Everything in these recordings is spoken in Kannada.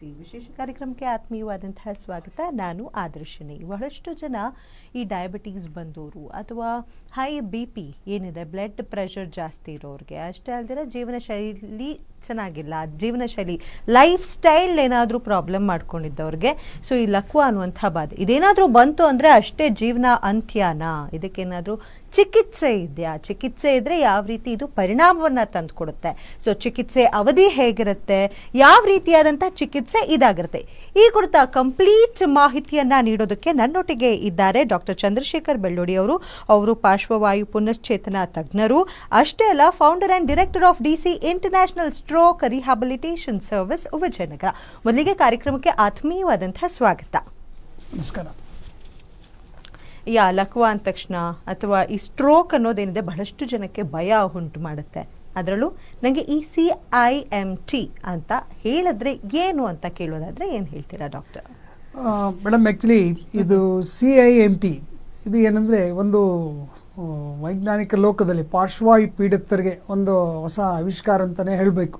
ವಿಶೇಷ ಕಾರ್ಯಕ್ರಮಕ್ಕೆ ಆತ್ಮೀಯವಾದಂತಹ ಸ್ವಾಗತ. ನಾನು ಆದರ್ಶಿನಿ. ಬಹಳಷ್ಟು ಜನ ಈ ಡಯಾಬಿಟೀಸ್ ಬಂದವರು ಅಥವಾ ಹೈ BP ಏನಿದೆ, ಬ್ಲಡ್ ಪ್ರೆಷರ್ ಜಾಸ್ತಿ ಇರೋರಿಗೆ, ಅಷ್ಟೇ ಅಲ್ಲದೆ ಜೀವನ ಶೈಲಿ ಚೆನ್ನಾಗಿಲ್ಲ, ಜೀವನ ಶೈಲಿ ಲೈಫ್ ಸ್ಟೈಲ್ ಏನಾದರೂ ಪ್ರಾಬ್ಲಮ್ ಮಾಡ್ಕೊಂಡಿದ್ದವ್ರಿಗೆ ಸೊ ಈ ಲಕ್ವ ಅನ್ನುವಂಥ ಬಾಧೆ ಇದೇನಾದರೂ ಬಂತು ಅಂದರೆ ಅಷ್ಟೇ ಜೀವನ ಅಂತ್ಯನಾ? ಇದಕ್ಕೇನಾದರೂ ಚಿಕಿತ್ಸೆ ಇದೆಯಾ? ಚಿಕಿತ್ಸೆ ಇದ್ದರೆ ಯಾವ ರೀತಿ ಇದು ಪರಿಣಾಮವನ್ನು ತಂದುಕೊಡುತ್ತೆ? ಸೊ ಚಿಕಿತ್ಸೆ ಅವಧಿ ಹೇಗಿರುತ್ತೆ, ಯಾವ ರೀತಿಯಾದಂಥ ಚಿಕಿತ್ಸೆ ಇದಾಗಿರುತ್ತೆ, ಈ ಕುರಿತ ಕಂಪ್ಲೀಟ್ ಮಾಹಿತಿಯನ್ನು ನೀಡೋದಕ್ಕೆ ನನ್ನೊಟ್ಟಿಗೆ ಇದ್ದಾರೆ ಡಾಕ್ಟರ್ ಚಂದ್ರಶೇಖರ್ ಬೆಳ್ಳೋಡಿ ಅವರು ಪಾರ್ಶ್ವವಾಯು ಪುನಶ್ಚೇತನ ತಜ್ಞರು, ಅಷ್ಟೇ ಅಲ್ಲ founder and director of DC international stroke rehabilitation service Vijayanagara. ಮೊದಲಿಗೆ ಕಾರ್ಯಕ್ರಮಕ್ಕೆ ಆತ್ಮೀಯವಾದಂತಹ ಸ್ವಾಗತ. ನಮಸ್ಕಾರ. ಲಕ್ವ ಅಂದ ತಕ್ಷಣ ಅಥವಾ ಈ ಸ್ಟ್ರೋಕ್ ಅನ್ನೋದೇನಿದೆ ಬಹಳಷ್ಟು ಜನಕ್ಕೆ ಭಯ ಉಂಟು ಮಾಡುತ್ತೆ. ಅದರಲ್ಲೂ ನನಗೆ ಈ CIMT ಅಂತ ಹೇಳಿದ್ರೆ ಏನು ಅಂತ ಕೇಳೋದಾದ್ರೆ ಏನು ಹೇಳ್ತೀರಾ ಡಾಕ್ಟರ್? ಮೇಡಮ್, ಆ್ಯಕ್ಚುಲಿ ಇದು CIMT ಇದು ಏನಂದರೆ ಒಂದು ವೈಜ್ಞಾನಿಕ ಲೋಕದಲ್ಲಿ ಪಾರ್ಶ್ವವಾಯು ಪೀಡಿತರಿಗೆ ಒಂದು ಹೊಸ ಆವಿಷ್ಕಾರ ಅಂತಲೇ ಹೇಳಬೇಕು.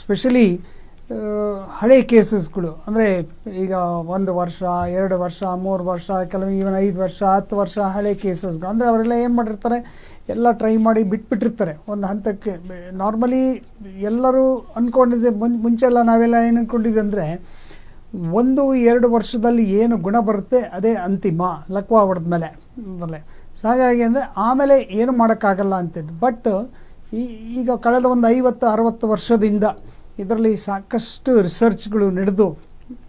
ಸ್ಪೆಷಲಿ ಹಳೆ ಕೇಸಸ್ಗಳು, ಅಂದರೆ ಈಗ 1 ವರ್ಷ 2 ವರ್ಷ 3 ವರ್ಷ, ಕೆಲವು ಈವನ್ 5 ವರ್ಷ 10 ವರ್ಷ ಹಳೆ ಕೇಸಸ್ಗಳು, ಅಂದರೆ ಅವರೆಲ್ಲ ಏನು ಮಾಡಿರ್ತಾರೆ, ಎಲ್ಲ ಟ್ರೈ ಮಾಡಿ ಬಿಟ್ಬಿಟ್ಟಿರ್ತಾರೆ ಒಂದು ಹಂತಕ್ಕೆ. ನಾರ್ಮಲಿ ಎಲ್ಲರೂ ಅಂದ್ಕೊಂಡಿದ್ದೆ ಮುಂಚೆಲ್ಲ ನಾವೆಲ್ಲ ಏನು ಅಂದ್ಕೊಂಡಿದ್ದೆ ಅಂದರೆ 1-2 ವರ್ಷದಲ್ಲಿ ಏನು ಗುಣ ಬರುತ್ತೆ ಅದೇ ಅಂತಿಮ ಲಕ್ವ ಹೊಡೆದ್ಮೇಲೆ ಅಂದರೆ. ಸೊ ಹಾಗಾಗಿ ಅಂದರೆ ಆಮೇಲೆ ಏನು ಮಾಡೋಕ್ಕಾಗಲ್ಲ ಅಂತಿದ್ದು. ಬಟ್ ಈಗ ಕಳೆದ ಒಂದು 50-60 ವರ್ಷದಿಂದ ಇದರಲ್ಲಿ ಸಾಕಷ್ಟು ರಿಸರ್ಚ್ಗಳು ನಡೆದು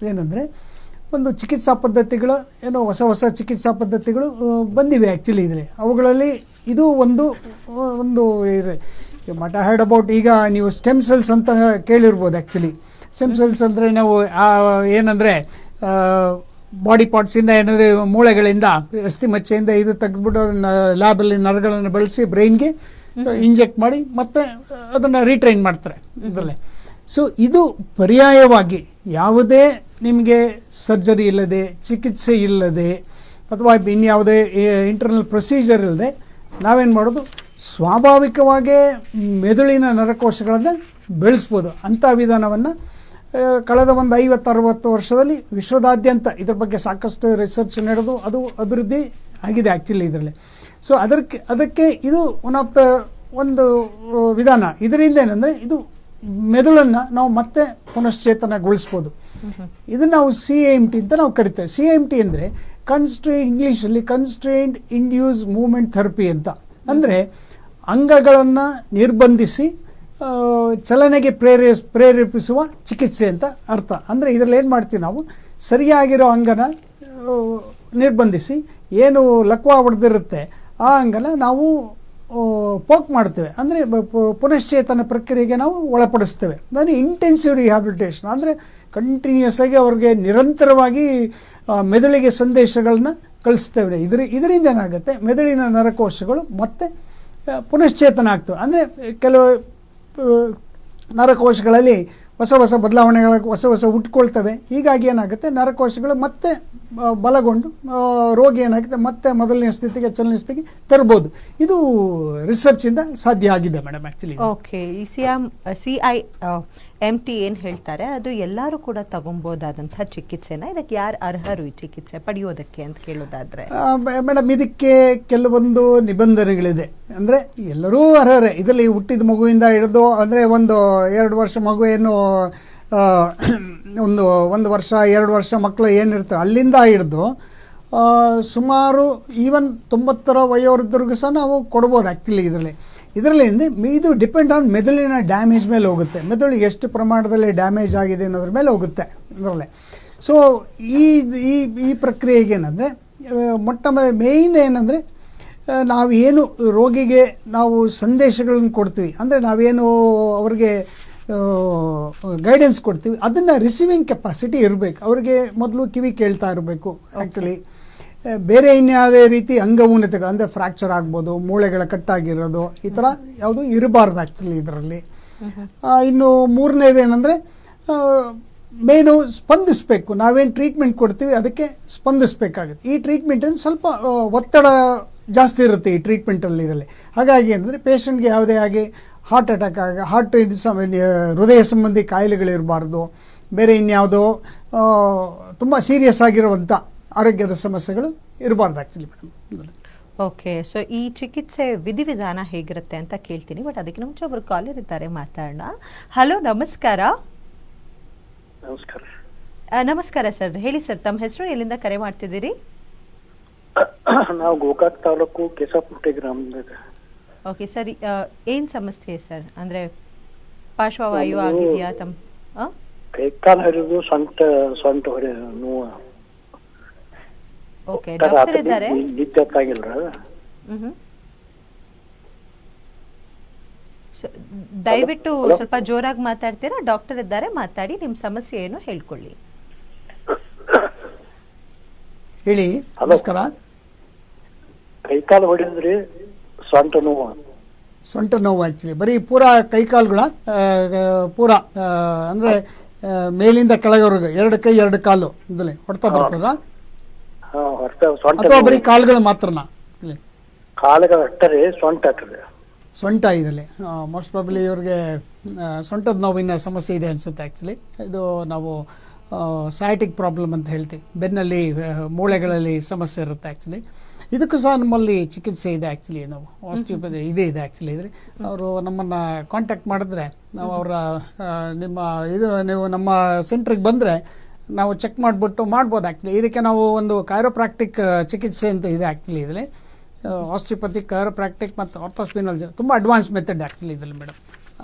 ಏನಂದರೆ ಒಂದು ಚಿಕಿತ್ಸಾ ಪದ್ಧತಿಗಳು ಏನೋ ಹೊಸ ಚಿಕಿತ್ಸಾ ಪದ್ಧತಿಗಳು ಬಂದಿವೆ ಆ್ಯಕ್ಚುಲಿ ಇದರಲ್ಲಿ. ಅವುಗಳಲ್ಲಿ ಇದು ಒಂದು ಮಟ ಹ್ಯಾಡ್ ಅಬೌಟ್, ಈಗ ನೀವು ಸ್ಟೆಮ್ ಸೆಲ್ಸ್ ಅಂತ ಕೇಳಿರ್ಬೋದು. ಆ್ಯಕ್ಚುಲಿ ಸ್ಟೆಮ್ ಸೆಲ್ಸ್ ಅಂದರೆ ನಾವು ಏನಂದರೆ ಬಾಡಿ ಪಾರ್ಟ್ಸಿಂದ ಏನಂದರೆ ಮೂಳೆಗಳಿಂದ ಅಸ್ಥಿ ಮಚ್ಚೆಯಿಂದ ಇದು ತೆಗೆದುಬಿಟ್ಟು ಲ್ಯಾಬಲ್ಲಿ ನರಗಳನ್ನು ಬಳಸಿ ಬ್ರೈನ್ಗೆ ಇಂಜೆಕ್ಟ್ ಮಾಡಿ ಮತ್ತೆ ಅದನ್ನು ರೀಟ್ರೈನ್ ಮಾಡ್ತಾರೆ ಇದರಲ್ಲೇ. ಸೊ ಇದು ಪರ್ಯಾಯವಾಗಿ ಯಾವುದೇ ನಿಮಗೆ ಸರ್ಜರಿ ಇಲ್ಲದೆ, ಚಿಕಿತ್ಸೆ ಇಲ್ಲದೆ ಅಥವಾ ಇನ್ಯಾವುದೇ ಇಂಟರ್ನಲ್ ಪ್ರೊಸೀಜರ್ ಇಲ್ಲದೆ ನಾವೇನು ಮಾಡೋದು, ಸ್ವಾಭಾವಿಕವಾಗೇ ಮೆದುಳಿನ ನರಕೋಶಗಳನ್ನು ಬೆಳೆಸ್ಬೋದು. ಅಂಥ ವಿಧಾನವನ್ನು ಕಳೆದ ಒಂದು 50-60 ವರ್ಷದಲ್ಲಿ ವಿಶ್ವದಾದ್ಯಂತ ಇದ್ರ ಬಗ್ಗೆ ಸಾಕಷ್ಟು ರಿಸರ್ಚ್ ನಡೆದು ಅದು ಅಭಿವೃದ್ಧಿ ಆಗಿದೆ ಆ್ಯಕ್ಚುಲಿ ಇದರಲ್ಲಿ. ಸೊ ಅದಕ್ಕೆ ಇದು ಒಂದು ವಿಧಾನ. ಇದರಿಂದ ಏನಂದರೆ ಇದು ಮೆದುಳನ್ನು ನಾವು ಮತ್ತೆ ಪುನಶ್ಚೇತನಗೊಳಿಸ್ಬೋದು. ಇದನ್ನು ನಾವು CIMT ಅಂತ ನಾವು ಕರಿತೇವೆ. CIMT ಅಂದರೆ ಇಂಗ್ಲೀಷಲ್ಲಿ ಕನ್ಸ್ಟ್ರೈನ್ಡ್ ಇಂಡ್ಯೂಸ್ ಮೂವ್ಮೆಂಟ್ ಥೆರಪಿ ಅಂತ. ಅಂದರೆ ಅಂಗಗಳನ್ನು ನಿರ್ಬಂಧಿಸಿ ಚಲನೆಗೆ ಪ್ರೇರೇಪಿಸುವ ಚಿಕಿತ್ಸೆ ಅಂತ ಅರ್ಥ. ಅಂದರೆ ಇದರಲ್ಲಿ ಏನು ಮಾಡ್ತೀವಿ, ನಾವು ಸರಿಯಾಗಿರೋ ಅಂಗನ ನಿರ್ಬಂಧಿಸಿ ಏನು ಲಕ್ವ ಹೊಡೆದಿರುತ್ತೆ ಆ ಅಂಗನ ನಾವು ಪೋಕ್ ಮಾಡ್ತೇವೆ, ಅಂದರೆ ಪುನಶ್ಚೇತನ ಪ್ರಕ್ರಿಯೆಗೆ ನಾವು ಒಳಪಡಿಸ್ತೇವೆ. ಅಂದರೆ ಇಂಟೆನ್ಸಿವ್ ರಿಹ್ಯಾಬಿಲಿಟೇಷನ್, ಅಂದರೆ ಕಂಟಿನ್ಯೂಸ್ ಆಗಿ ಅವ್ರಿಗೆ ನಿರಂತರವಾಗಿ ಮೆದುಳಿಗೆ ಸಂದೇಶಗಳನ್ನ ಕಳಿಸ್ತೇವೆ. ಇದರಿಂದ ಏನಾಗುತ್ತೆ, ಮೆದುಳಿನ ನರಕೋಶಗಳು ಮತ್ತೆ ಪುನಶ್ಚೇತನ ಆಗ್ತವೆ. ಅಂದರೆ ಕೆಲವು ನರಕೋಶಗಳಲ್ಲಿ ಹೊಸ ಬದಲಾವಣೆಗಳ ಹೊಸ ಹುಟ್ಕೊಳ್ತವೆ. ಹೀಗಾಗಿ ಏನಾಗುತ್ತೆ, ನರಕೋಶಗಳು ಮತ್ತೆ ಬಲಗೊಂಡು ರೋಗಿ ಏನಾಗುತ್ತೆ ಮತ್ತೆ ಮೊದಲನೇ ಸ್ಥಿತಿಗೆ ಚಲನೆ ಸ್ಥಿತಿಗೆ ತರ್ಬೋದು. ಇದು ರಿಸರ್ಚಿಂದ ಸಾಧ್ಯ ಆಗಿದೆ ಮೇಡಮ್ ಆ್ಯಕ್ಚುಲಿ. ಓಕೆ, ಈ CIMT ಏನು ಹೇಳ್ತಾರೆ ಅದು ಎಲ್ಲರೂ ಕೂಡ ತಗೊಬೋದಾದಂಥ ಚಿಕಿತ್ಸೆನ? ಇದಕ್ಕೆ ಯಾರು ಅರ್ಹರು ಈ ಚಿಕಿತ್ಸೆ ಪಡೆಯೋದಕ್ಕೆ ಅಂತ ಕೇಳೋದಾದರೆ? ಮೇಡಮ್, ಇದಕ್ಕೆ ಕೆಲವೊಂದು ನಿಬಂಧನೆಗಳಿದೆ. ಅಂದರೆ ಎಲ್ಲರೂ ಅರ್ಹರೇ. ಇದರಲ್ಲಿ ಹುಟ್ಟಿದ ಮಗುವಿಂದ ಹಿಡಿದು, ಅಂದರೆ 1-2 ವರ್ಷ ಮಗು ಏನು ಒಂದು ವರ್ಷ 2 ವರ್ಷ ಮಕ್ಕಳು ಏನಿರ್ತಾರೆ ಅಲ್ಲಿಂದ ಹಿಡಿದು ಸುಮಾರು ಈವನ್ 90 ವಯೋವೃದ್ಧರಿಗೂ ಸಹ ನಾವು ಕೊಡ್ಬೋದು ಆ್ಯಕ್ಚುಲಿ ಇದರಲ್ಲಿ ಇದು ಡಿಪೆಂಡ್ ಆನ್ ಮೆದುಳಿನ ಡ್ಯಾಮೇಜ್ ಮೇಲೆ ಹೋಗುತ್ತೆ. ಮೆದುಳು ಎಷ್ಟು ಪ್ರಮಾಣದಲ್ಲಿ ಡ್ಯಾಮೇಜ್ ಆಗಿದೆ ಅನ್ನೋದ್ರ ಮೇಲೆ ಹೋಗುತ್ತೆ ಇದರಲ್ಲೇ. ಸೊ ಈ ಪ್ರಕ್ರಿಯೆಗೆ ಏನಂದರೆ ಮೇಯ್ನ್ ಏನಂದರೆ ನಾವೇನು ರೋಗಿಗೆ ನಾವು ಸಂದೇಶಗಳನ್ನು ಕೊಡ್ತೀವಿ, ಅಂದರೆ ನಾವೇನು ಅವ್ರಿಗೆ ಗೈಡೆನ್ಸ್ ಕೊಡ್ತೀವಿ, ಅದನ್ನು ರಿಸೀವಿಂಗ್ ಕೆಪಾಸಿಟಿ ಇರಬೇಕು. ಅವ್ರಿಗೆ ಮೊದಲು ಕಿವಿ ಕೇಳ್ತಾ ಇರಬೇಕು ಆ್ಯಕ್ಚುಲಿ. ಬೇರೆ ಇನ್ಯಾವುದೇ ರೀತಿ ಅಂಗವೂನತೆಗಳು, ಅಂದರೆ ಫ್ರ್ಯಾಕ್ಚರ್ ಆಗ್ಬೋದು, ಮೂಳೆಗಳ ಕಟ್ಟಾಗಿರೋದು, ಈ ಥರ ಯಾವುದು ಇರಬಾರ್ದು ಆ್ಯಕ್ಚುಲಿ ಇದರಲ್ಲಿ. ಇನ್ನು ಮೂರನೇದೇನೆಂದರೆ ಮೇನು ಸ್ಪಂದಿಸಬೇಕು. ನಾವೇನು ಟ್ರೀಟ್ಮೆಂಟ್ ಕೊಡ್ತೀವಿ ಅದಕ್ಕೆ ಸ್ಪಂದಿಸಬೇಕಾಗುತ್ತೆ. ಈ ಟ್ರೀಟ್ಮೆಂಟಲ್ಲಿ ಸ್ವಲ್ಪ ಒತ್ತಡ ಜಾಸ್ತಿ ಇರುತ್ತೆ ಈ ಟ್ರೀಟ್ಮೆಂಟಲ್ಲಿ ಇದರಲ್ಲಿ. ಹಾಗಾಗಿ ಏನಂದರೆ ಪೇಷಂಟ್ಗೆ ಯಾವುದೇ ಆಗಿ ಹಾರ್ಟ್ ಅಟ್ಯಾಕ್ ಹೃದಯ ಸಂಬಂಧಿ ಕಾಯಿಲೆಗಳಿರಬಾರ್ದು, ಬೇರೆ ಇನ್ಯಾವುದೋ ತುಂಬ ಸೀರಿಯಸ್ ಆಗಿರುವಂಥ ಆರೋಗ್ಯದ ಸಮಸ್ಯೆಗಳು ಇರಬಾರ್ದು ಆ್ಯಕ್ಚುಲಿ ಮೇಡಮ್. ಓಕೆ, ಸೊ ಈ ಚಿಕಿತ್ಸೆ ವಿಧಿವಿಧಾನ ಹೇಗಿರುತ್ತೆ ಅಂತ ಕೇಳ್ತೀನಿ, ಬಟ್ ಅದಕ್ಕೆ ಮುಂಚೆ ಒಬ್ರು ಕಾಲರ್ ಇದ್ದಾರೆ, ಮಾತಾಡೋಣ. ಹಲೋ, ನಮಸ್ಕಾರ. ನಮಸ್ಕಾರ. ನಮಸ್ಕಾರ ಸರ್, ಹೇಳಿ ಸರ್, ತಮ್ಮ ಹೆಸರು, ಎಲ್ಲಿಂದ ಕರೆ ಮಾಡ್ತಿದ್ದೀರಿ? ನಾವು ಗೋಕಾಕ್ ತಾಲೂಕು ಕೇಶಾಪುಟ್ಟಿ ಗ್ರಾಮದಾಗ. ಓಕೆ ಸರ್, ಏನು ಸಮಸ್ಯೆ ಸರ್? ಅಂದರೆ ಪಾರ್ಶ್ವವಾಯು ಆಗಿದೆಯಾ ತಮ್ಮ? ಕೈ ಕಾಲು ಹರಿದು ಸೊಂಟ ಹೊರೆ ನೋವು. ಓಕೆ, ಡಾಕ್ಟರ್ ಇದ್ದಾರೆ? ದಯವಿಟ್ಟು ಸ್ವಲ್ಪ ಜೋರಾಗಿ ಮಾತಾಡ್ತೀರಾ? ಡಾಕ್ಟರ್ ಇದ್ದಾರೆ, ಮಾತಾಡಿ, ನಿಮ್ಮ ಸಮಸ್ಯೆ ಏನು ಹೇಳ್ಕೊಳ್ಳಿ. ಹೇಳಿ. ನಮಸ್ಕಾರ. ಕೈಕಾಲು ಹೊಡೆದ್ರಿ ಸೊಂಟ ನೋವು. ಸೊಂಟ ನೋವು ಆ್ಯಕ್ಚುಲಿ ಬರೀ ಪೂರಾ ಕೈಕಾಲುಗಳ ಪೂರಾ ಅಂದರೆ ಮೇಲಿಂದ ಕೆಳಗವರೆಗೂ 2 ಕೈ 2 ಕಾಲು ಇದರಲ್ಲಿ ಹೊಡ್ತಾ ಬರ್ತದ, ಅಥವಾ ಬರೀ ಕಾಲುಗಳು ಮಾತ್ರನಾ? ಕಾಲುಗಳು ಅಷ್ಟೇ, ಸೊಂಟ ಅಷ್ಟೇ. ಸೊಂಟ ಇದರಲ್ಲಿ ಮೋಸ್ಟ್ ಪ್ರಾಬಲಿ ಇವ್ರಿಗೆ ಸೊಂಟದ ನೋವಿನ ಸಮಸ್ಯೆ ಇದೆ ಅನಿಸುತ್ತೆ ಆ್ಯಕ್ಚುಲಿ. ಇದು ನಾವು ಸಯಾಟಿಕ್ ಪ್ರಾಬ್ಲಮ್ ಅಂತ ಹೇಳ್ತೀವಿ, ಬೆನ್ನಲ್ಲಿ ಮೂಳೆಗಳಲ್ಲಿ ಸಮಸ್ಯೆ ಇರುತ್ತೆ ಆ್ಯಕ್ಚುಲಿ. ಇದಕ್ಕೂ ಸಹ ನಮ್ಮಲ್ಲಿ ಚಿಕಿತ್ಸೆ ಇದೆ ಆ್ಯಕ್ಚುಲಿ. ನಾವು ಆಸ್ಟಿಯೋಪತಿ ಇದೆ ಆ್ಯಕ್ಚುಲಿ. ಇದ್ರೆ ಅವರು ನಮ್ಮನ್ನು ಕಾಂಟ್ಯಾಕ್ಟ್ ಮಾಡಿದ್ರೆ ನಾವು ಅವರ ನೀವು ನಮ್ಮ ಸೆಂಟ್ರಿಗೆ ಬಂದರೆ ನಾವು ಚೆಕ್ ಮಾಡಿಬಿಟ್ಟು ಮಾಡ್ಬೋದು ಆ್ಯಕ್ಚುಲಿ. ಇದಕ್ಕೆ ನಾವು ಒಂದು ಕೈರೋಪ್ರಾಕ್ಟಿಕ್ ಚಿಕಿತ್ಸೆ ಅಂತ ಇದೆ ಆ್ಯಕ್ಚುಲಿ. ಇದರಲ್ಲಿ ಆಸ್ಟಿಯೋಪತಿಕ್, ಕೈರೋಪ್ರಾಕ್ಟಿಕ್ ಮತ್ತು ಆರ್ಥೋಸ್ಪಿನಲ್ ತುಂಬ ಅಡ್ವಾನ್ಸ್ ಮೆಥಡ್ ಆ್ಯಕ್ಚುಲಿ ಇದರಲ್ಲಿ ಮೇಡಮ್.